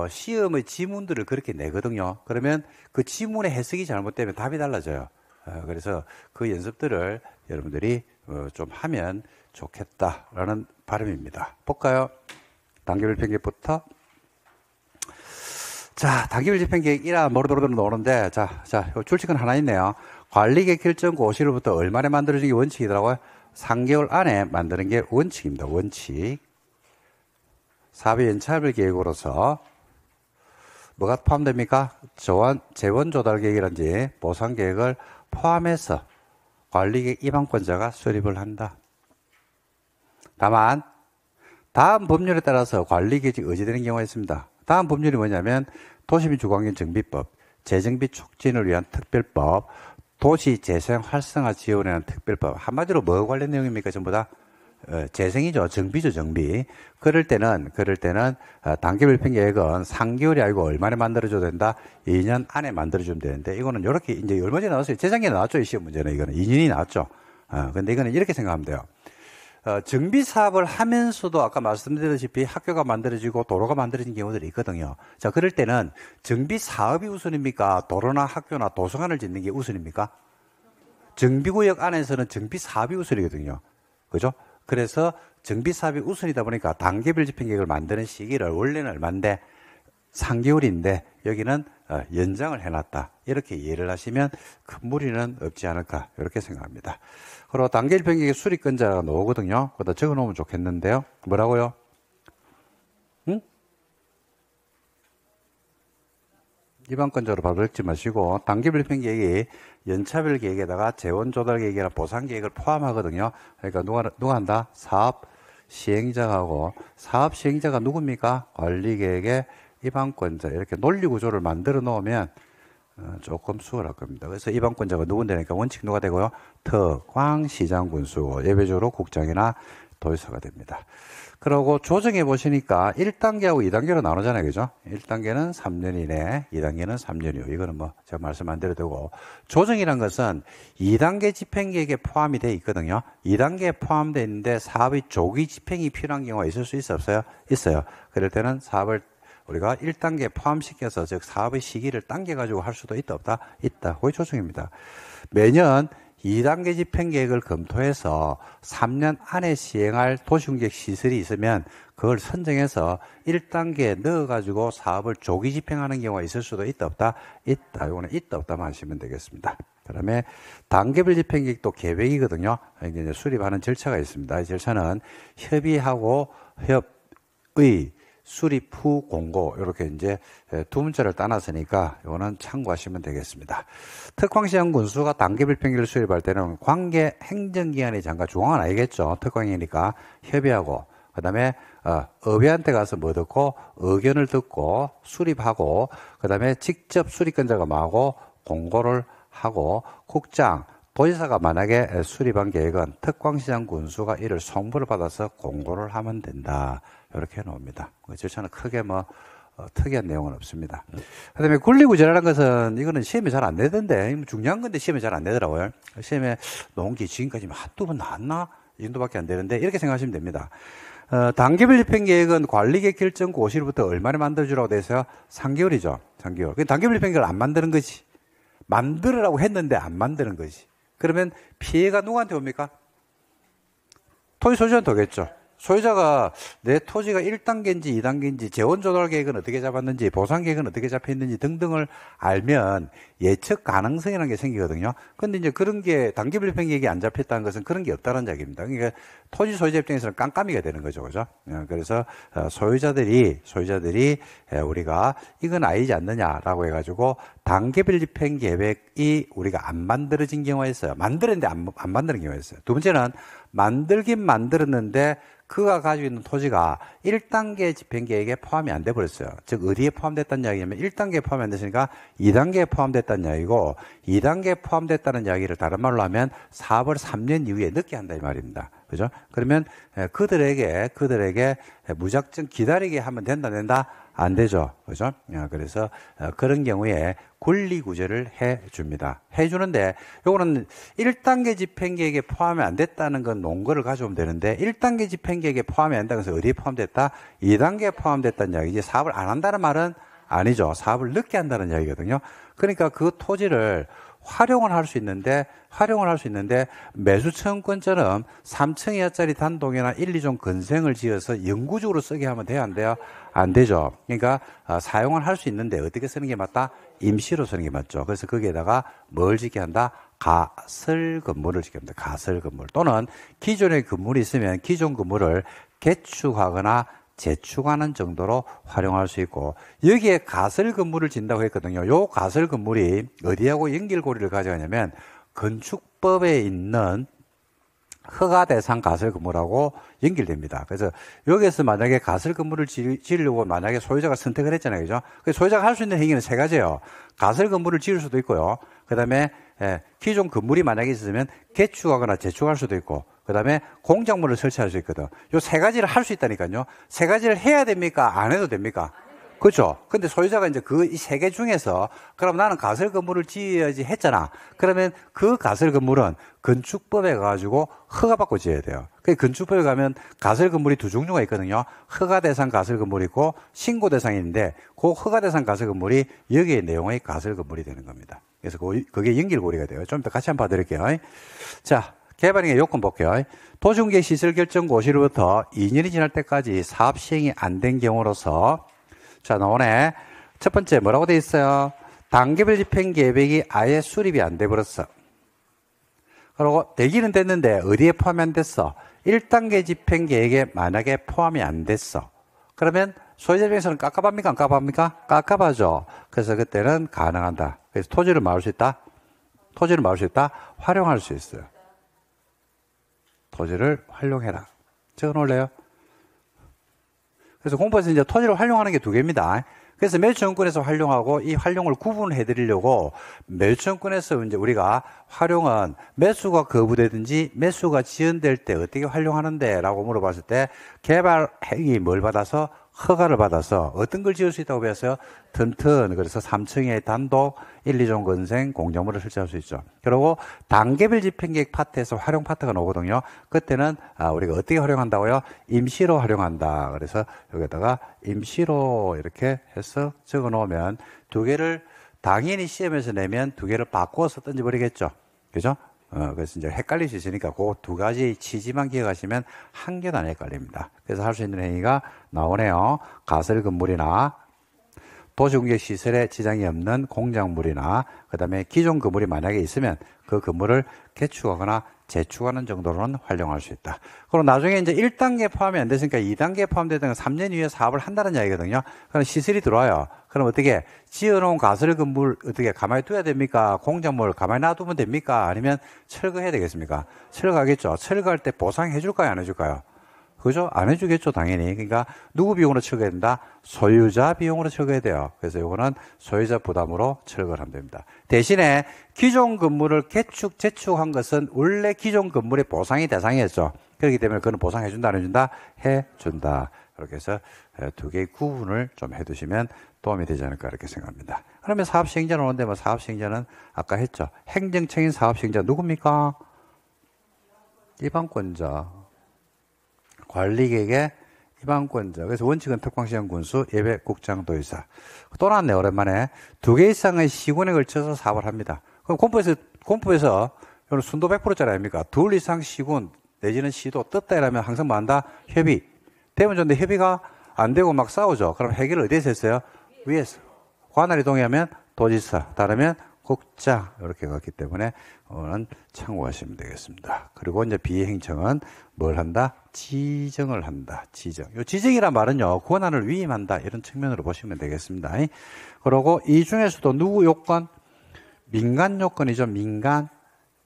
시험의 지문들을 그렇게 내거든요. 그러면 그 지문의 해석이 잘못되면 답이 달라져요. 그래서 그 연습들을 여러분들이 좀 하면 좋겠다라는 바람입니다. 볼까요? 단계별 편계부터. 자, 단계별 집행계획 1화 모르도록 나오는데, 자, 출칙은 하나 있네요. 관리계획 결정 고시로부터 얼마나 만들어지는 게 원칙이더라고요. 3개월 안에 만드는 게 원칙입니다. 원칙. 사업의 연차별 계획으로서 뭐가 포함됩니까? 재원 조달 계획이란지 보상 계획을 포함해서 관리계획 입안권자가 수립을 한다. 다만 다음 법률에 따라서 관리계획이 의제되는 경우가 있습니다. 다음 법률이 뭐냐면 도시민 주거환경 정비법, 재정비 촉진을 위한 특별법, 도시 재생 활성화 지원에 대한 특별법. 한마디로 뭐가 관련 내용입니까? 전부 다 재생이죠. 정비죠, 정비. 그럴 때는 단계별 평계획은 3개월이 아니고 얼마나 만들어줘야 된다? 2년 안에 만들어주면 되는데, 이거는 이렇게 이제 얼마 전에 나왔어요. 재작년에 나왔죠, 이 시험 문제는. 이거는 2년이 나왔죠. 근데 이거는 이렇게 생각하면 돼요. 정비 사업을 하면서도 아까 말씀드렸다시피 학교가 만들어지고 도로가 만들어진 경우들이 있거든요. 자, 그럴 때는 정비 사업이 우선입니까? 도로나 학교나 도서관을 짓는 게 우선입니까? 정비구역 안에서는 정비 사업이 우선이거든요. 그죠? 그래서 정비 사업이 우선이다 보니까 단계별 집행계획을 만드는 시기를 원래는 얼마인데 3개월인데 여기는 연장을 해놨다. 이렇게 이해를 하시면 큰 무리는 없지 않을까 이렇게 생각합니다. 그리고 단계별 집행계획 수립권자가 나오거든요. 거기다 적어놓으면 좋겠는데요. 뭐라고요? 응? 일반권자로 바로 읽지 마시고 단계별 집행계획이 연차별 계획에다가 재원 조달 계획이나 보상 계획을 포함하거든요. 그러니까 누가 한다? 사업 시행자하고 사업 시행자가 누굽니까? 관리 계획의 입안권자 이렇게 논리 구조를 만들어 놓으면 조금 수월할 겁니다. 그래서 입안권자가 누군데니까 원칙 누가 되고요? 특광시장군수고 예외적으로 국장이나 도지사가 됩니다. 그리고 조정해 보시니까 1단계하고 2단계로 나누잖아요. 그죠? 1단계는 3년 이내, 2단계는 3년 후. 이거는 뭐 제가 말씀 안 드려도 되고 조정이란 것은 2단계 집행계획에 포함이 돼 있거든요. 2단계에 포함되어 있는데 사업의 조기 집행이 필요한 경우가 있을 수 있어 없어요? 있어요. 그럴 때는 사업을 우리가 1단계에 포함시켜서 즉 사업의 시기를 당겨가지고 할 수도 있다 없다? 있다. 그게 조정입니다. 매년 2단계 집행계획을 검토해서 3년 안에 시행할 도시공격 시설이 있으면 그걸 선정해서 1단계에 넣어가지고 사업을 조기 집행하는 경우가 있을 수도 있다 없다? 있다. 이거는 있다 없다만 하시면 되겠습니다. 그 다음에 단계별 집행계획도 계획이거든요. 이제 수립하는 절차가 있습니다. 이 절차는 협의하고 협의 수립 후 공고 이렇게 이제 두 문자를 따놨으니까 이거는 참고하시면 되겠습니다. 특광시장 군수가 단계별 평계를 수립할 때는 관계 행정기관의 장과 중앙은 아니겠죠. 특광이니까 협의하고 그다음에 업의한테 가서 뭐 듣고 의견을 듣고 수립하고 그다음에 직접 수립권자가 뭐하고 공고를 하고 국장 도지사가 만약에 수립한 계획은 특광시장 군수가 이를 송부를 받아서 공고를 하면 된다. 이렇게 해놓습니다. 절차는 크게 특이한 내용은 없습니다. 그 다음에 권리구제라는 것은 이거는 시험에 잘 안 내던데 중요한 건데 시험에 잘 안 내더라고요. 시험에 놓은 게 지금까지 한두 번 나왔나? 이 정도밖에 안 되는데 이렇게 생각하시면 됩니다. 단계별 집행계획은 관리계획 결정 고시로부터 얼마나 만들어주라고 돼 있어요? 3개월이죠. 3개월. 단계별 집행계획을 안 만드는 거지. 만들으라고 했는데 안 만드는 거지. 그러면 피해가 누구한테 옵니까? 토지 소유자한테 오겠죠. 소유자가 내 토지가 1단계인지 2단계인지 재원 조달 계획은 어떻게 잡았는지 보상 계획은 어떻게 잡혀있는지 등등을 알면 예측 가능성이라는 게 생기거든요. 근데 이제 그런 게 단계별 집행 계획이 안 잡혔다는 것은 그런 게 없다는 이야기입니다. 그러니까 토지 소유자 입장에서는 깜깜이가 되는 거죠. 그죠? 그래서 소유자들이 우리가 이건 아니지 않느냐라고 해가지고 단계별 집행 계획이 우리가 안 만들어진 경우가 있어요. 만들었는데 안 만드는 경우가 있어요. 두 번째는 만들긴 만들었는데 그가 가지고 있는 토지가 1단계 집행계획에 포함이 안 돼 버렸어요. 즉 어디에 포함됐다는 이야기냐면 1단계에 포함이 안 됐으니까 2단계에 포함됐다는 이야기고 2단계에 포함됐다는 이야기를 다른 말로 하면 사업을 3년 이후에 늦게 한다 이 말입니다. 그죠? 그러면 그들에게 무작정 기다리게 하면 된다? 안 되죠. 그죠? 그래서 그런 경우에 권리구제를 해줍니다. 해주는데 요거는 1단계 집행계획에 포함이 안 됐다는 건 논거를 가져오면 되는데 1단계 집행계획에 포함이 안 된다고 해서 어디에 포함됐다? 2단계에 포함됐다는 이야기지 사업을 안 한다는 말은 아니죠. 사업을 늦게 한다는 이야기거든요. 그러니까 그 토지를 활용을 할 수 있는데 매수청권처럼 3층 이하짜리 단독이나 1, 2종 건생을 지어서 영구적으로 쓰게 하면 돼요? 안 돼요? 안 되죠. 그러니까 사용을 할 수 있는데 어떻게 쓰는 게 맞다? 임시로 쓰는 게 맞죠. 그래서 거기에다가 뭘 짓게 한다? 가설 건물을 짓게 합니다. 가설 건물 또는 기존의 건물이 있으면 기존 건물을 개축하거나 재축하는 정도로 활용할 수 있고 여기에 가설 건물을 짓는다고 했거든요. 요 가설 건물이 어디하고 연결고리를 가져가냐면 건축법에 있는 허가 대상 가설 건물하고 연결됩니다. 그래서 여기에서 만약에 가설 건물을 지으려고 만약에 소유자가 선택을 했잖아요. 그죠? 소유자가 할 수 있는 행위는 세 가지예요. 가설 건물을 지을 수도 있고요. 그 다음에 기존 건물이 만약에 있으면 개축하거나 재축할 수도 있고 그 다음에 공작물을 설치할 수 있거든. 요 세 가지를 할 수 있다니까요. 세 가지를 해야 됩니까? 안 해도 됩니까? 그렇죠. 근데 소유자가 이제 이 세 개 중에서 그럼 나는 가설 건물을 지어야지 했잖아. 그러면 그 가설 건물은 건축법에 가가지고 허가받고 지어야 돼요. 그 건축법에 가면 가설 건물이 두 종류가 있거든요. 허가 대상 가설 건물이 있고 신고 대상이 있는데 그 허가 대상 가설 건물이 여기에 내용의 가설 건물이 되는 겁니다. 그래서 그게 연결고리가 돼요. 좀 더 같이 한번 봐드릴게요. 자, 개발행위 요건 볼게요. 도시공개 시설 결정 고시로부터 2년이 지날 때까지 사업 시행이 안 된 경우로서 자, 나오네. 첫 번째, 뭐라고 돼 있어요? 단계별 집행 계획이 아예 수립이 안 돼 버렸어. 그리고 되기는 됐는데, 어디에 포함이 안 됐어? 1단계 집행 계획에 만약에 포함이 안 됐어. 그러면 소유자 입장에서는 깝깝합니까? 안 깝깝합니까? 깝깝하죠. 그래서 그때는 가능한다. 그래서 토지를 막을 수 있다? 토지를 막을 수 있다? 활용할 수 있어요. 토지를 활용해라. 적어 놓을래요? 그래서 공부에서 이제 토지를 활용하는 게 두 개입니다. 그래서 매수청구권에서 활용하고 이 활용을 구분해 드리려고 매수청구권에서 이제 우리가 활용은 매수가 거부되든지 매수가 지연될 때 어떻게 활용하는데 라고 물어봤을 때 개발 행위 뭘 받아서 허가를 받아서 어떤 걸 지을 수 있다고 배웠어요? 튼튼. 그래서 3층에 단독 1, 2종 건생 공작물을 설치할 수 있죠. 그리고 단계별 집행계획 파트에서 활용 파트가 나오거든요. 그때는 우리가 어떻게 활용한다고요? 임시로 활용한다. 그래서 여기다가 임시로 이렇게 해서 적어 놓으면 두 개를 당연히 시험에서 내면 두 개를 바꿔서 던져버리겠죠. 그죠? 그래서 이제 헷갈릴 수 있으니까 그 두 가지 취지만 기억하시면 한 개도 안 헷갈립니다. 그래서 할 수 있는 행위가 나오네요. 가설 건물이나 도시공개 시설에 지장이 없는 공작물이나 그 다음에 기존 건물이 만약에 있으면 그 건물을 개축하거나 재축하는 정도로는 활용할 수 있다. 그럼 나중에 이제 1단계 포함이 안 됐으니까 2단계에 포함되던 3년 이후에 사업을 한다는 이야기거든요. 그럼 시설이 들어와요. 그럼 어떻게 지어놓은 가설 건물 어떻게 가만히 둬야 됩니까? 공작물 가만히 놔두면 됩니까? 아니면 철거해야 되겠습니까? 철거하겠죠. 철거할 때 보상해 줄까요? 안 해줄까요? 그죠? 안 해주겠죠, 당연히. 그러니까 누구 비용으로 철거해야 된다? 소유자 비용으로 철거해야 돼요. 그래서 이거는 소유자 부담으로 철거를 하면 됩니다. 대신에 기존 건물을 개축, 재축한 것은 원래 기존 건물의 보상이 대상이었죠. 그렇기 때문에 그거는 보상해준다, 안 해준다? 해준다. 이렇게 해서 두 개의 구분을 좀 해두시면 도움이 되지 않을까 이렇게 생각합니다. 그러면 사업시행자 오는데 뭐 사업시행자는 아까 했죠. 행정청인 사업시행자 누굽니까? 입안권자. 관리계획의 입안권자. 그래서 원칙은 특광시장 군수, 예배국장, 도의사. 또 나왔네, 오랜만에. 두 개 이상의 시군에 걸쳐서 사업을 합니다. 그럼 공법에서 이건 순도 100%짜리 아닙니까? 둘 이상 시군, 내지는 시도 떴다 이러면 항상 뭐 한다? 협의. 되면 좋은데 협의가 안 되고 막 싸우죠. 그럼 해결을 어디에서 했어요? 위에서. 관할이 동의하면 도지사, 따르면 국장 이렇게 갔기 때문에 오늘은 참고하시면 되겠습니다. 그리고 이제 비행청은 뭘 한다? 지정을 한다. 지정. 이 지정이란 말은요, 권한을 위임한다 이런 측면으로 보시면 되겠습니다. 그리고 이 중에서도 누구 요건? 민간 요건이죠. 민간.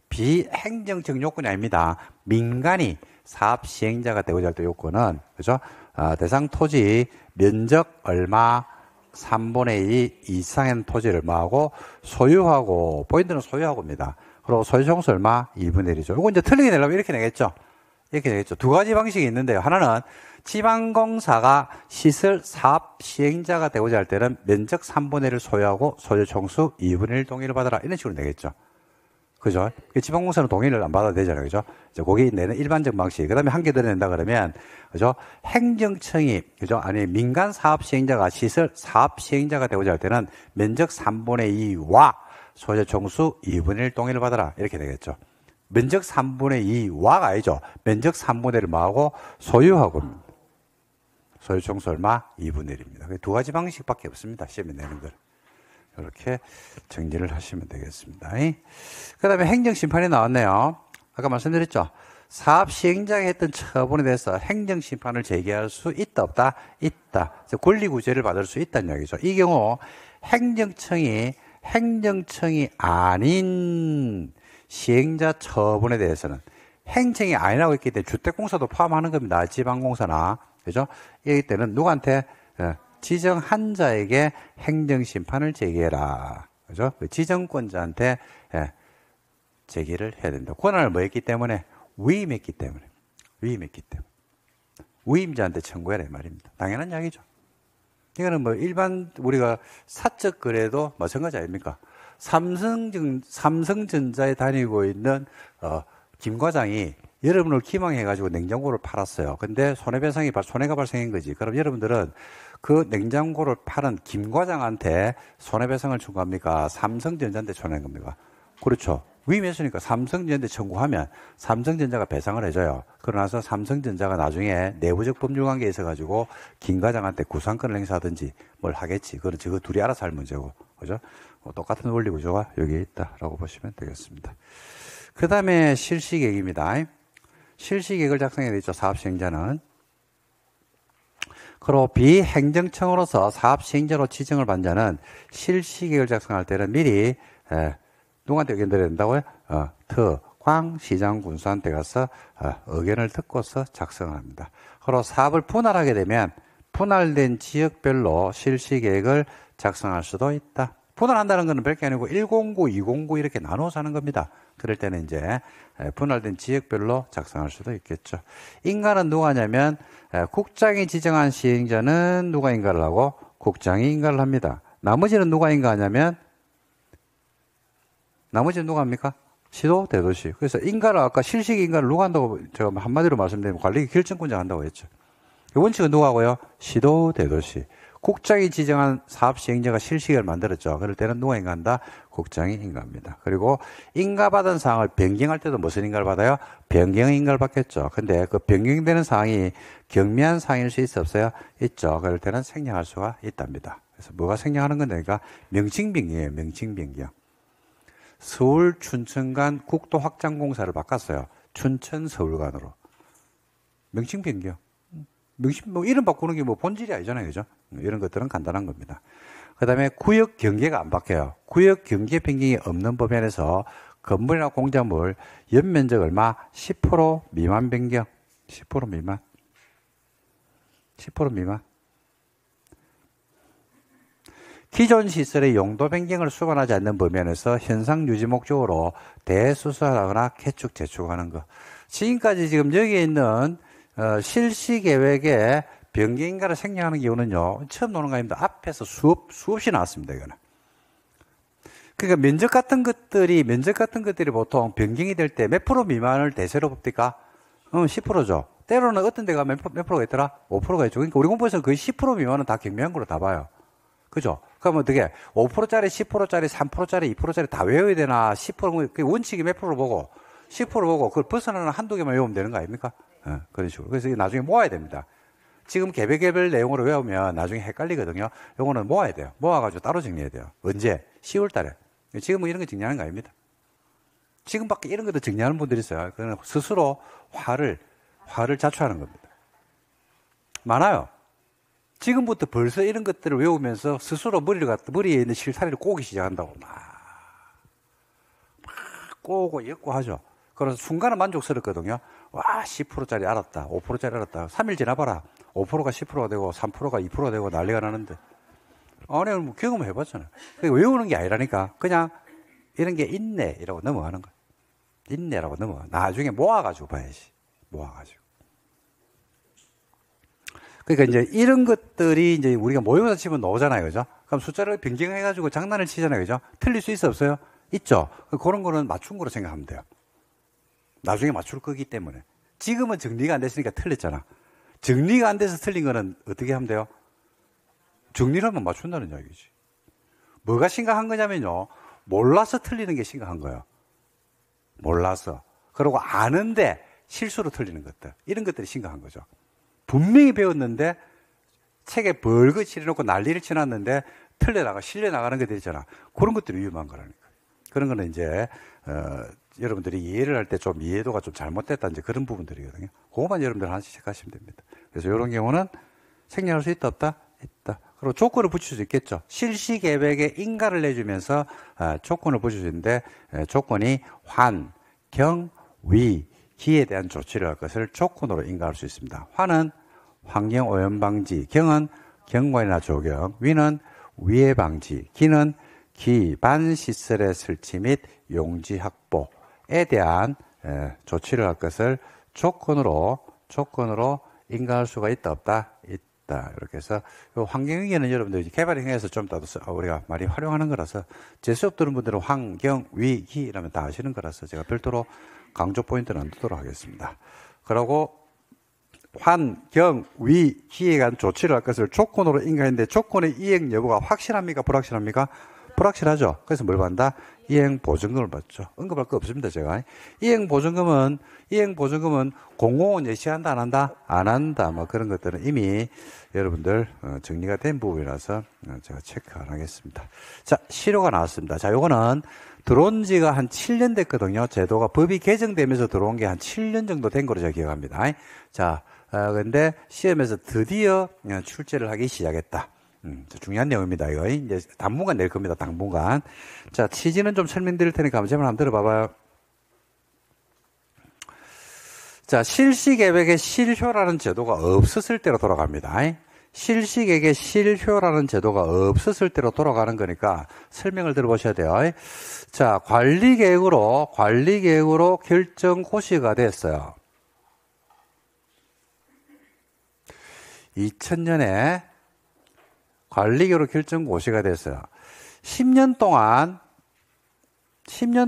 비행정적 요건이 아닙니다. 민간이 사업 시행자가 되고자 할 때 요건은 그죠? 대상 토지 면적 얼마 3분의 2 이상의 토지를 얼마하고 소유하고 포인트는 소유하고입니다. 그리고 소유 총수 얼마 2분의 1이죠. 이거 이제 틀리게 내려면 이렇게 내겠죠. 이렇게 되겠죠. 두 가지 방식이 있는데요. 하나는 지방공사가 시설 사업 시행자가 되고자 할 때는 면적 3분의 1을 소유하고 소유 총수 2분의 1 동의를 받아라 이런 식으로 내겠죠. 그죠? 지방공사는 동의를 안 받아도 되잖아요. 그죠? 이제 거기 내는 일반적 방식. 그 다음에 한 개 더 낸다 그러면, 그죠? 행정청이, 그죠? 아니, 민간 사업 시행자가 시설 사업 시행자가 되고자 할 때는 면적 3분의 2와 소유 총수 2분의 1 동의를 받아라. 이렇게 되겠죠. 면적 3분의 2와가 아니죠. 면적 3분의 1을 뭐하고 소유하고, 소유 총수 얼마? 2분의 1입니다. 두 가지 방식밖에 없습니다. 시험에 내는 걸. 이렇게 정리를 하시면 되겠습니다. 그 다음에 행정심판이 나왔네요. 아까 말씀드렸죠. 사업 시행자가 했던 처분에 대해서 행정심판을 제기할 수 있다 없다? 있다. 권리구제를 받을 수 있다는 이야기죠. 이 경우 행정청이 아닌 시행자 처분에 대해서는 행정이 아니라고 했기 때문에 주택공사도 포함하는 겁니다. 지방공사나. 그죠? 이럴 때는 누구한테? 지정한 자에게 행정심판을 제기해라. 그죠? 그 지정권자한테 제기를 해야 된다. 권한을 뭐 했기 때문에? 위임했기 때문에. 위임자한테 청구해라 이 말입니다. 당연한 이야기죠. 이거는 뭐 일반 우리가 사적 거래도 마찬가지 아닙니까? 삼성전자에 다니고 있는 김 과장이 여러분을 기망해가지고 냉장고를 팔았어요. 근데 손해가 발생한 거지. 그럼 여러분들은 그 냉장고를 파는 김 과장한테 손해배상을 청구합니까? 삼성전자한테 청구한 겁니까? 그렇죠. 위임했으니까 삼성전자한테 청구하면 삼성전자가 배상을 해줘요. 그러나서 삼성전자가 나중에 내부적 법률관계에 있어가지고 김 과장한테 구상권을 행사하든지 뭘 하겠지. 그건 저거 둘이 알아서 할 문제고. 그죠? 똑같은 원리 구조가 여기에 있다라고 보시면 되겠습니다. 그 다음에 실시계획입니다. 실시계획을 작성해야 되죠. 사업시행자는. 그리고 비행정청으로서 사업시행자로 지정을 받는 자는 실시계획을 작성할 때는 미리 누구한테 의견 드려야 된다고요? 광시장군수한테 가서 의견을 듣고서 작성을 합니다. 그리고 사업을 분할하게 되면 분할된 지역별로 실시계획을 작성할 수도 있다. 분할한다는 것은 별게 아니고 109, 209 이렇게 나눠서 하는 겁니다. 그럴 때는 이제 분할된 지역별로 작성할 수도 있겠죠. 인가는 누가 하냐면 국장이 지정한 시행자는 누가 인가를 하고 국장이 인가를 합니다. 나머지는 누가 인가하냐면 나머지는 누가 합니까? 시도, 대도시. 그래서 인가를 아까 실시계 인가를 누가 한다고 제가 한마디로 말씀드리면 관리 결정권자가 한다고 했죠. 원칙은 누가 하고요? 시도, 대도시. 국장이 지정한 사업 시행자가 실시계를 만들었죠. 그럴 때는 누가 인가한다? 국장이 인가합니다. 그리고 인가받은 사항을 변경할 때도 무슨 인가를 받아요? 변경 인가를 받겠죠. 근데 그 변경되는 사항이 경미한 사항일 수 있어 없어요? 있죠. 그럴 때는 생략할 수가 있답니다. 그래서 뭐가 생략하는 건데니까 명칭변경이에요. 명칭변경. 서울 춘천 간 국도 확장공사를 바꿨어요. 춘천 서울간으로. 명칭 변경. 뭐 이름 바꾸는 게 뭐 본질이 아니잖아요. 그죠? 이런 것들은 간단한 겁니다. 그 다음에 구역 경계가 안 바뀌어요. 구역 경계 변경이 없는 법안에서 건물이나 공작물 연면적 얼마? 10% 미만 변경. 10% 미만. 10% 미만. 기존 시설의 용도 변경을 수반하지 않는 범위안에서 현상 유지 목적으로 대수술하거나 개축, 재축하는 것. 지금까지 지금 여기에 있는 실시 계획에 변경인가를 생략하는 경우는요, 처음 노는 거 아닙니다. 앞에서 수없이 나왔습니다, 이거는. 그러니까 면적 같은 것들이 보통 변경이 될 때 몇 프로 미만을 대세로 봅니까? 10%죠. 때로는 어떤 데가 몇 프로가 있더라? 5%가 있죠. 그러니까 우리 공부에서 거의 10% 미만은 다 경미한 걸로 다 봐요. 그죠? 그럼 어떻게 5%짜리, 10%짜리, 3%짜리, 2%짜리 다 외워야 되나? 10% 그 원칙이 몇 프로 보고 10% 보고 그걸 벗어나는 한두 개만 외우면 되는 거 아닙니까? 그런 식으로. 그래서 나중에 모아야 됩니다. 지금 개별 내용으로 외우면 나중에 헷갈리거든요. 요거는 모아야 돼요. 모아가지고 따로 정리해야 돼요. 언제? 10월 달에. 지금은 이런 거 정리하는 거 아닙니다. 지금밖에 이런 것도 정리하는 분들이 있어요. 그는 스스로 화를 자초하는 겁니다. 많아요. 지금부터 벌써 이런 것들을 외우면서 스스로 머리에 있는 실타리를 꼬기 시작한다고. 막 꼬고 엮고 하죠. 그래서 순간은 만족스럽거든요. 와, 10%짜리 알았다. 5%짜리 알았다. 3일 지나봐라. 5%가 10%가 되고 3%가 2%가 되고 난리가 나는데. 아니, 뭐 경험을 해봤잖아요. 그러니까 외우는 게 아니라니까. 그냥 이런 게 있네. 이라고 넘어가는 거예요. 있네라고 넘어가. 나중에 모아가지고 봐야지. 모아가지고. 그러니까 이제 이런 것들이 이제 우리가 모의고사 치면 나오잖아요. 그죠? 그럼 숫자를 변경해가지고 장난을 치잖아요. 그죠? 틀릴 수 있어 없어요? 있죠? 그런 거는 맞춘 거로 생각하면 돼요. 나중에 맞출 거기 때문에. 지금은 정리가 안 됐으니까 틀렸잖아. 정리가 안 돼서 틀린 거는 어떻게 하면 돼요? 정리를 하면 맞춘다는 이야기지. 뭐가 심각한 거냐면요. 몰라서 틀리는 게 심각한 거예요. 몰라서. 그리고 아는데 실수로 틀리는 것들. 이런 것들이 심각한 거죠. 분명히 배웠는데 책에 벌거 칠해놓고 난리를 쳐놨는데 실려 나가는 것들 있잖아. 그런 것들이 위험한 거라니까. 그런 거는 이제 여러분들이 이해를 할 때 좀 이해도가 좀 잘못됐다 이제 그런 부분들이거든요. 그것만 여러분들 하나씩 체크하시면 됩니다. 그래서 이런 경우는 생략할 수 있다 없다? 있다. 그리고 조건을 붙일 수 있겠죠. 실시 계획에 인가를 내주면서 조건을 붙일 수 있는데 조건이 환, 경, 위, 기에 대한 조치를 할 것을 조건으로 인가할 수 있습니다. 환은 환경 오염 방지, 경은 경관이나 조경, 위는 위해 방지, 기는 기반 시설의 설치 및 용지 확보에 대한 조치를 할 것을 조건으로 인가할 수가 있다, 없다? 있다. 이렇게 해서 환경위기는 여러분들 개발행위에서 좀 더 우리가 많이 활용하는 거라서 제 수업 들은 분들은 환경위기 이러면 다 아시는 거라서 제가 별도로 강조 포인트는 안 두도록 하겠습니다. 그리고 환경위기에 관한 조치를 할 것을 조건으로 인가했는데 조건의 이행 여부가 확실합니까? 불확실합니까? 불확실하죠. 그래서 뭘 받는다? 이행보증금을 받죠. 언급할 거 없습니다, 제가. 이행보증금은 공공은 예시한다, 안 한다? 안 한다. 뭐 그런 것들은 이미 여러분들 정리가 된 부분이라서 제가 체크 안 하겠습니다. 자, 시료가 나왔습니다. 자, 요거는 들어온 지가 한 7년 됐거든요. 제도가 법이 개정되면서 들어온 게 한 7년 정도 된 거로 제가 기억합니다. 자, 근데 시험에서 드디어 출제를 하기 시작했다. 중요한 내용입니다. 이거 이제 당분간 낼 겁니다. 당분간. 자, 취지는 좀 설명드릴 테니까 한번 들어봐봐요. 자, 실시계획의 실효라는 제도가 없었을 때로 돌아갑니다. 실시계획의 실효라는 제도가 없었을 때로 돌아가는 거니까 설명을 들어보셔야 돼요. 자, 관리계획으로 결정 고시가 됐어요. 2000년에 관리계획으로 결정 고시가 됐어요. 10년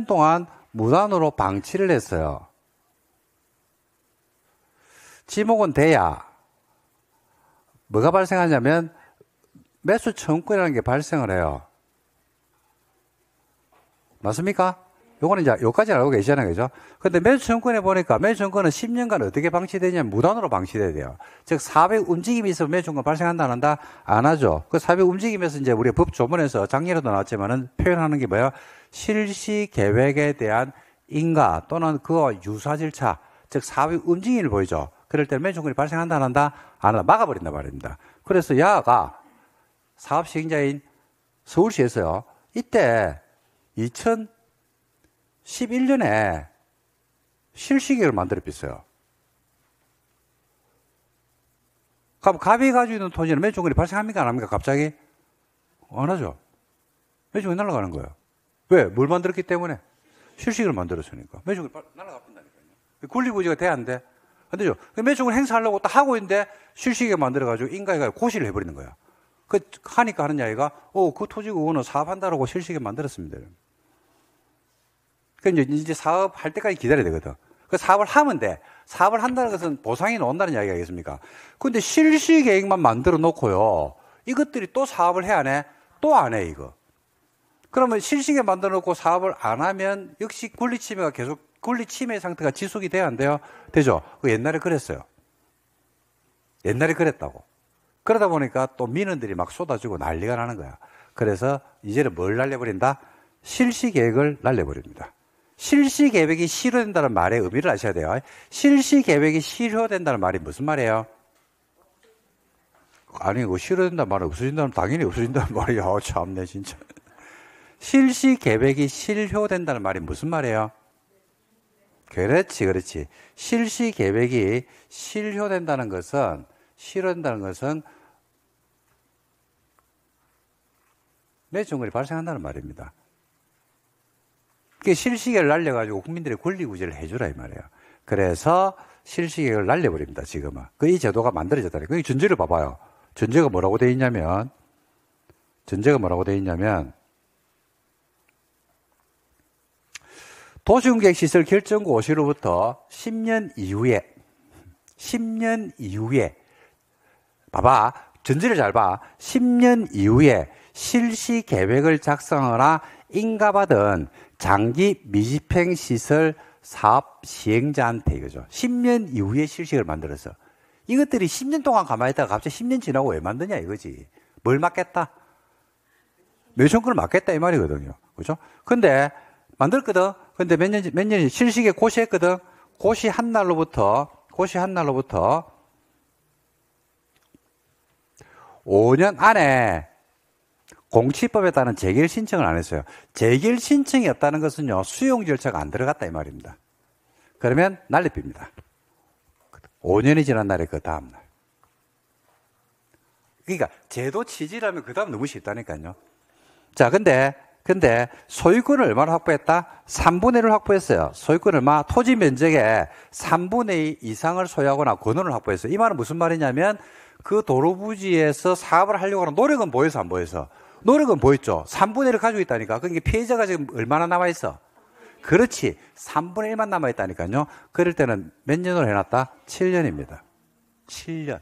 동안 무단으로 방치를 했어요. 지목은 돼야 뭐가 발생하냐면 매수 청구권이라는 게 발생을 해요. 맞습니까? 요거는 이제 여기까지 알고 계시잖아요. 그죠? 근데 매수 청구권에 보니까 매수 청구권은 10년간 어떻게 방치되냐면 무단으로 방치돼야 돼요. 즉, 사업의 움직임이 있으면 매수 청구권 발생한다, 안 한다? 안 하죠. 그 사업의 움직임에서 이제 우리가 법 조문에서 작년에도 나왔지만은 표현하는 게 뭐예요? 실시 계획에 대한 인가 또는 그와 유사 절차, 즉, 사업의 움직임을 보이죠. 그럴 때 매수 청구권이 발생한다, 안 한다? 안 한다. 막아버린다 말입니다. 그래서 야가 사업 시행자인 서울시에서요. 이때 2011년에 실시계획을 만들어 뺐어요. 그럼 갑이 가지고 있는 토지는 매수권이 발생합니까? 안 합니까? 갑자기? 안 하죠. 매수권이 날아가는 거예요. 왜? 뭘 만들었기 때문에? 실시계획을 만들었으니까. 매수권이 날아가본다니까요. 권리부지가 돼야 안 돼? 안 되죠. 매수권을 행사하려고 딱 하고 있는데 실시계획 만들어가지고 인가해가지고 고시를 해버리는 거야. 하니까 하는 이야기가, 그 토지구는 사업한다라고 실시계획 만들었습니다. 이제 사업할 때까지 기다려야 되거든. 그 사업을 하면 돼. 사업을 한다는 것은 보상이 나온다는 이야기 아니겠습니까? 근데 실시 계획만 만들어 놓고요. 이것들이 또 사업을 해, 안 해? 또 안 해, 이거. 그러면 실시 계획 만들어 놓고 사업을 안 하면 역시 권리 침해 상태가 지속이 돼야 안 돼요? 되죠? 옛날에 그랬어요. 옛날에 그랬다고. 그러다 보니까 또 민원들이 막 쏟아지고 난리가 나는 거야. 그래서 이제는 뭘 날려버린다? 실시 계획을 날려버립니다. 실시 계획이 실효된다는 말의 의미를 아셔야 돼요. 실시 계획이 실효된다는 말이 무슨 말이에요? 아니, 실효된다는 말은 없어진다는, 당연히 없어진다는 말이야. 참네, 진짜. 실시 계획이 실효된다는 말이 무슨 말이에요? 그렇지. 실시 계획이 실효된다는 것은 매수권이 발생한다는 말입니다. 그게 실시계획을 날려가지고 국민들의 권리구제를 해주라 이 말이에요. 그래서 실시계획을 날려버립니다. 지금은. 이 제도가 만들어졌다니. 그 전제를 봐봐요. 전제가 뭐라고 돼 있냐면 도시군계획시설 결정고시로부터 10년 이후에 봐봐. 전제를 잘 봐. 10년 이후에 실시계획을 작성하거나 인가받은 장기 미집행 시설 사업 시행자한테 이거죠. 10년 이후에 실시계획을 만들어서. 이것들이 10년 동안 가만히 있다가 갑자기 10년 지나고 왜 만드냐 이거지. 뭘 맡겠다? 매수권을 맡겠다 이 말이거든요. 그죠? 근데 만들었거든. 근데 몇 년 실시계획 고시했거든. 고시 한 날로부터 5년 안에 공치법에 따른 재결 신청을 안 했어요. 재결 신청이 없다는 것은요, 수용 절차가 안 들어갔다 이 말입니다. 그러면 난리핍니다. 5년이 지난 날에 그 다음날. 그러니까 제도 취지라면 그 다음 너무 쉽다니까요. 자, 근데 근데 소유권을 얼마나 확보했다? 3분의 1을 확보했어요. 소유권 얼마? 토지 면적의 3분의 2 이상을 소유하거나 권한을 확보했어요. 이 말은 무슨 말이냐면 그 도로 부지에서 사업을 하려고 하는 노력은 보여서 안 보여서? 노력은 보였죠. 3분의 1을 가지고 있다니까. 그러니까 피해자가 지금 얼마나 남아있어? 그렇지. 3분의 1만 남아있다니까요. 그럴 때는 몇 년으로 해놨다? 7년입니다. 7년.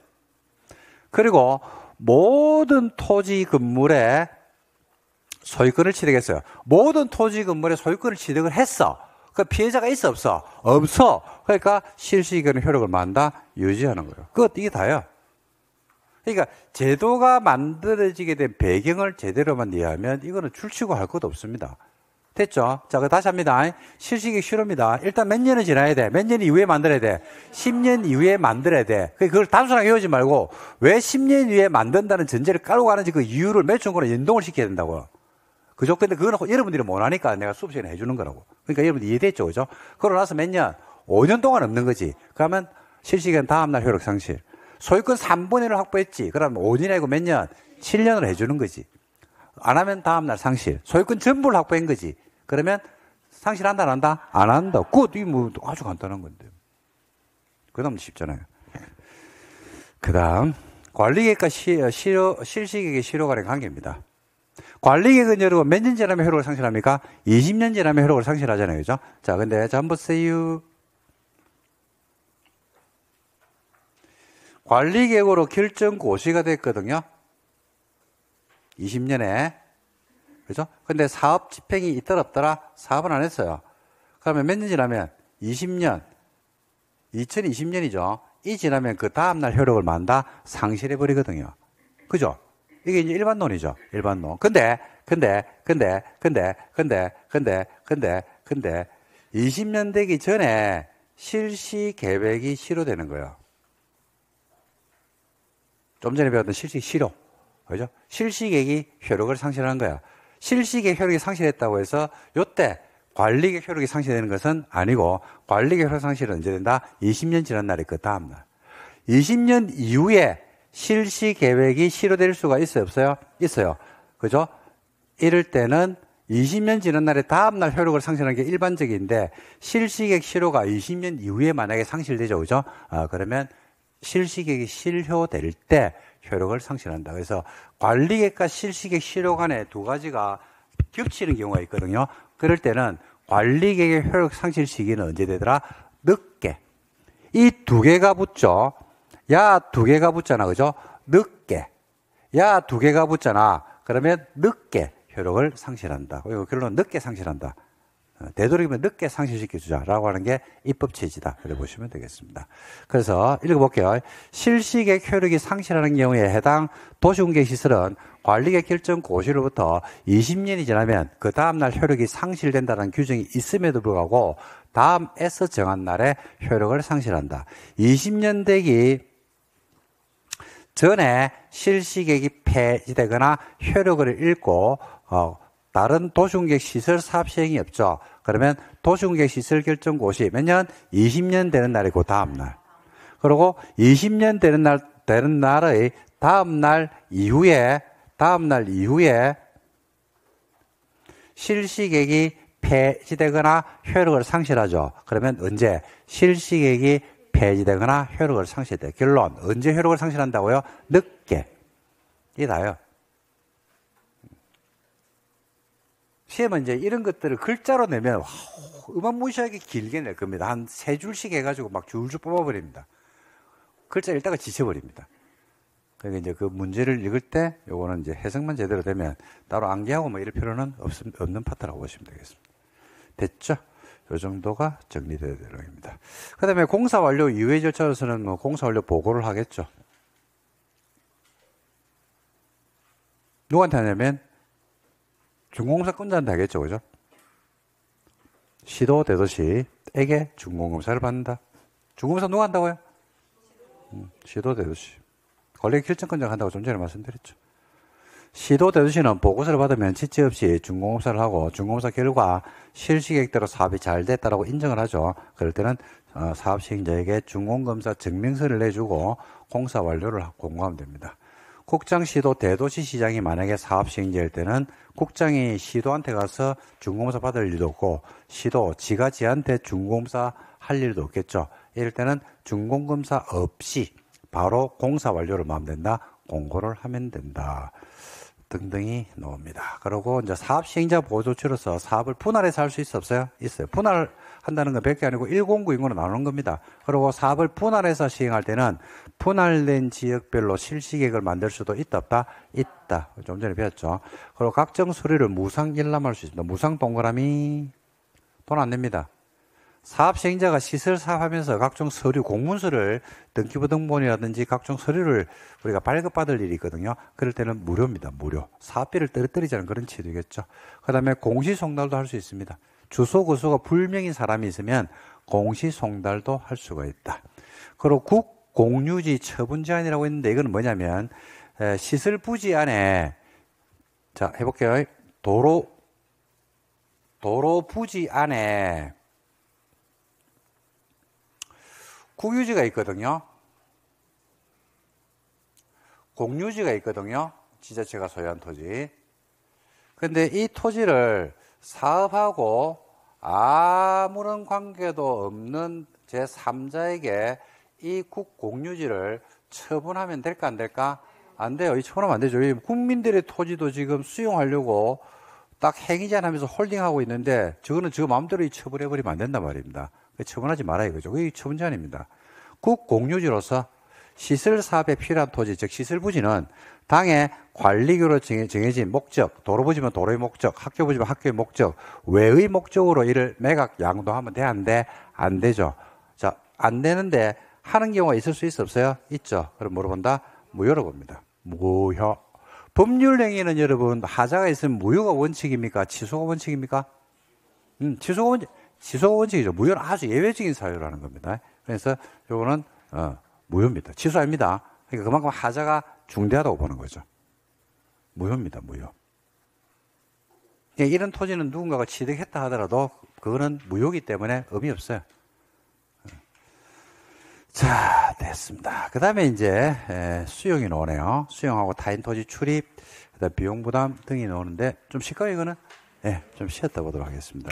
그리고 모든 토지 건물에 소유권을 취득했어요. 모든 토지 건물에 소유권을 취득을 했어. 그 피해자가 있어 없어? 없어. 그러니까 실시기간의 효력을 만다 유지하는 거예요. 이게 다예요. 그러니까 제도가 만들어지게 된 배경을 제대로만 이해하면 이거는 줄치고 할 것도 없습니다. 됐죠? 자, 다시 합니다. 실시기 실효입니다. 일단 몇 년은 지나야 돼. 몇 년 이후에 만들어야 돼. 10년 이후에 만들어야 돼. 그걸 단순하게 외우지 말고 왜 10년 이후에 만든다는 전제를 깔고 가는지 그 이유를 매춘권에 연동을 시켜야 된다고요. 그죠? 근데 그거는 여러분들이 못하니까 내가 수업 시간에 해주는 거라고. 그러니까 여러분들 이해됐죠? 그죠? 그러고 나서 몇 년? 5년 동안 없는 거지. 그러면 실시기간 다음날 효력 상실. 소유권 3분의 1을 확보했지. 그러면 5년이 아니고 몇 년? 7년을 해주는 거지. 안 하면 다음날 상실. 소유권 전부를 확보한 거지. 그러면 상실한다, 안 한다? 안 한다. 이게 뭐 아주 간단한 건데. 그 다음 쉽잖아요. 그 다음, 관리계획과 실시계획의 실효 간의 관계입니다. 관리계획은 여러분 몇 년 지나면 효력을 상실합니까? 20년 지나면 효력을 상실하잖아요. 그죠? 자, 근데 한번 보세요. 관리계획으로 결정 고시가 됐거든요. 20년에. 그죠? 근데 사업 집행이 있더라 없더라? 사업은 안 했어요. 그러면 몇 년 지나면? 20년. 2020년이죠. 이 지나면 그 다음날 효력을 만다 상실해버리거든요. 그죠? 이게 이제 일반론이죠. 일반론. 근데 20년 되기 전에 실시 계획이 실효되는 거예요. 좀 전에 배웠던 실시 실효. 그죠? 실시 계획이 효력을 상실하는 거야. 실시계획 효력이 상실했다고 해서 요때 관리계획 효력이 상실되는 것은 아니고 관리계획 효력 상실은 언제 된다? 20년 지난 날이 그 다음날. 20년 이후에 실시계획이 실효될 수가 있어요? 없어요? 있어요. 그죠? 이럴 때는 20년 지난 날에 다음날 효력을 상실하는 게 일반적인데 실시계획 실효가 20년 이후에 만약에 상실되죠. 그죠? 그러면 실시계획이 실효될 때 효력을 상실한다. 그래서 관리계획과 실시계획 실효 간에 두 가지가 겹치는 경우가 있거든요. 그럴 때는 관리계획의 효력 상실 시기는 언제 되더라? 늦게. 이 두 개가 붙죠. 야 두 개가 붙잖아. 그죠? 늦게. 야 두 개가 붙잖아. 그러면 늦게 효력을 상실한다. 그리고 결론은 늦게 상실한다. 되도록이면 늦게 상실시켜주자라고 하는 게 입법 취지다. 그래 보시면 되겠습니다. 그래서 읽어볼게요. 실시계획 효력이 상실하는 경우에 해당 도시공개시설은 관리계획 결정 고시로부터 20년이 지나면 그 다음날 효력이 상실된다는 규정이 있음에도 불구하고 다음에서 정한 날에 효력을 상실한다. 20년 되기 전에 실시계획이 폐지되거나 효력을 잃고 다른 도시공개획 시설 사업 시행이 없죠. 그러면 도시공개획 시설 결정 고시 몇 년? 20년 되는 날이고 다음 날. 그리고 20년 되는 날의 다음 날 이후에 실시계획이 폐지되거나 효력을 상실하죠. 그러면 언제? 실시계획이 폐지되거나 효력을 상실돼. 결론 언제 효력을 상실한다고요? 늦게. 이게 다예요. 시험은 이제 이런 것들을 글자로 내면 어마무시하게 길게 낼 겁니다. 한 3줄씩 해가지고 막 줄줄 뽑아버립니다. 글자 읽다가 지쳐버립니다. 그러니까 이제 그 문제를 읽을 때 요거는 이제 해석만 제대로 되면 따로 암기하고 뭐 이럴 필요는 없는 파트라고 보시면 되겠습니다. 됐죠? 요 정도가 정리되어야 될 내용입니다. 그 다음에 공사 완료 이후의 절차로서는 뭐 공사 완료 보고를 하겠죠. 누구한테 하냐면 준공사권자한테 하겠죠. 그죠? 시도 대도시에게 준공검사를 받는다. 준공검사 누가 한다고요? 시도 대도시. 관리 결정권자가 한다고 좀 전에 말씀드렸죠. 시도 대도시는 보고서를 받으면 지체 없이 준공검사를 하고 준공검사 결과 실시계획대로 사업이 잘 됐다라고 인정을 하죠. 그럴 때는 사업 시행자에게 준공검사 증명서를 내주고 공사 완료를 공고하면 됩니다. 국장시도 대도시 시장이 만약에 사업 시행자일 때는 국장이 시도한테 가서 준공사 받을 일도 없고 시도 지가 지한테 준공사 할 일도 없겠죠. 이럴 때는 준공검사 없이 바로 공사 완료를 마음 된다. 공고를 하면 된다. 등등이 나옵니다. 그리고 이제 사업 시행자 보조조치로서 사업을 분할해서 할 수 있어 없어요? 있어요. 분할한다는 건 100개 아니고 109 인구로 나누는 겁니다. 그리고 사업을 분할해서 시행할 때는 분할된 지역별로 실시계획을 만들 수도 있다 없다? 있다. 좀 전에 배웠죠. 그리고 각종 서류를 무상 일람할 수 있습니다. 무상 동그라미 돈 안 냅니다. 사업 시행자가 시설 사업하면서 각종 서류, 공문서를 등기부등본이라든지 각종 서류를 우리가 발급받을 일이 있거든요. 그럴 때는 무료입니다. 무료. 사업비를 떨어뜨리지 않은 그런 취지겠죠. 그 다음에 공시송달도 할 수 있습니다. 주소, 거소가 불명인 사람이 있으면 공시송달도 할 수가 있다. 그리고 국공유지 처분 제한이라고 있는데 이건 뭐냐면 시설 부지 안에 자 해볼게요. 도로 부지 안에 국유지가 있거든요. 공유지가 있거든요. 지자체가 소유한 토지. 근데 이 토지를 사업하고 아무런 관계도 없는 제3자에게 이 국공유지를 처분하면 될까 안 될까? 안 돼요. 이 처분하면 안 되죠. 국민들의 토지도 지금 수용하려고 딱 행위제한 하면서 홀딩하고 있는데 저거는 저 마음대로 이 처분해버리면 안 된단 말입니다. 처분하지 말아 이거죠. 그게 처분 제한입니다. 국공유지로서 시설 사업에 필요한 토지, 즉 시설 부지는 당의 관리규로 정해진 목적, 도로 부지면 도로의 목적, 학교 부지면 학교의 목적, 외의 목적으로 이를 매각 양도하면 돼, 안 돼? 안 되죠. 자, 안 되는데 하는 경우가 있을 수 있어 없어요? 있죠. 그럼 물어본다? 무효로 봅니다. 무효. 법률행위는 여러분 하자가 있으면 무효가 원칙입니까? 취소가 원칙입니까? 취소가 원칙이죠. 무효는 아주 예외적인 사유라는 겁니다. 그래서 요거는 무효입니다. 취소 아닙니다. 그러니까 그만큼 하자가 중대하다고 보는 거죠. 무효입니다. 무효. 그러니까 이런 토지는 누군가가 취득했다 하더라도 그거는 무효이기 때문에 의미 없어요. 자, 됐습니다. 그 다음에 이제 수용이 나오네요. 수용하고 타인 토지 출입, 그다음 비용 부담 등이 나오는데 좀 쉽까요 이거는? 네, 좀 쉬었다 보도록 하겠습니다.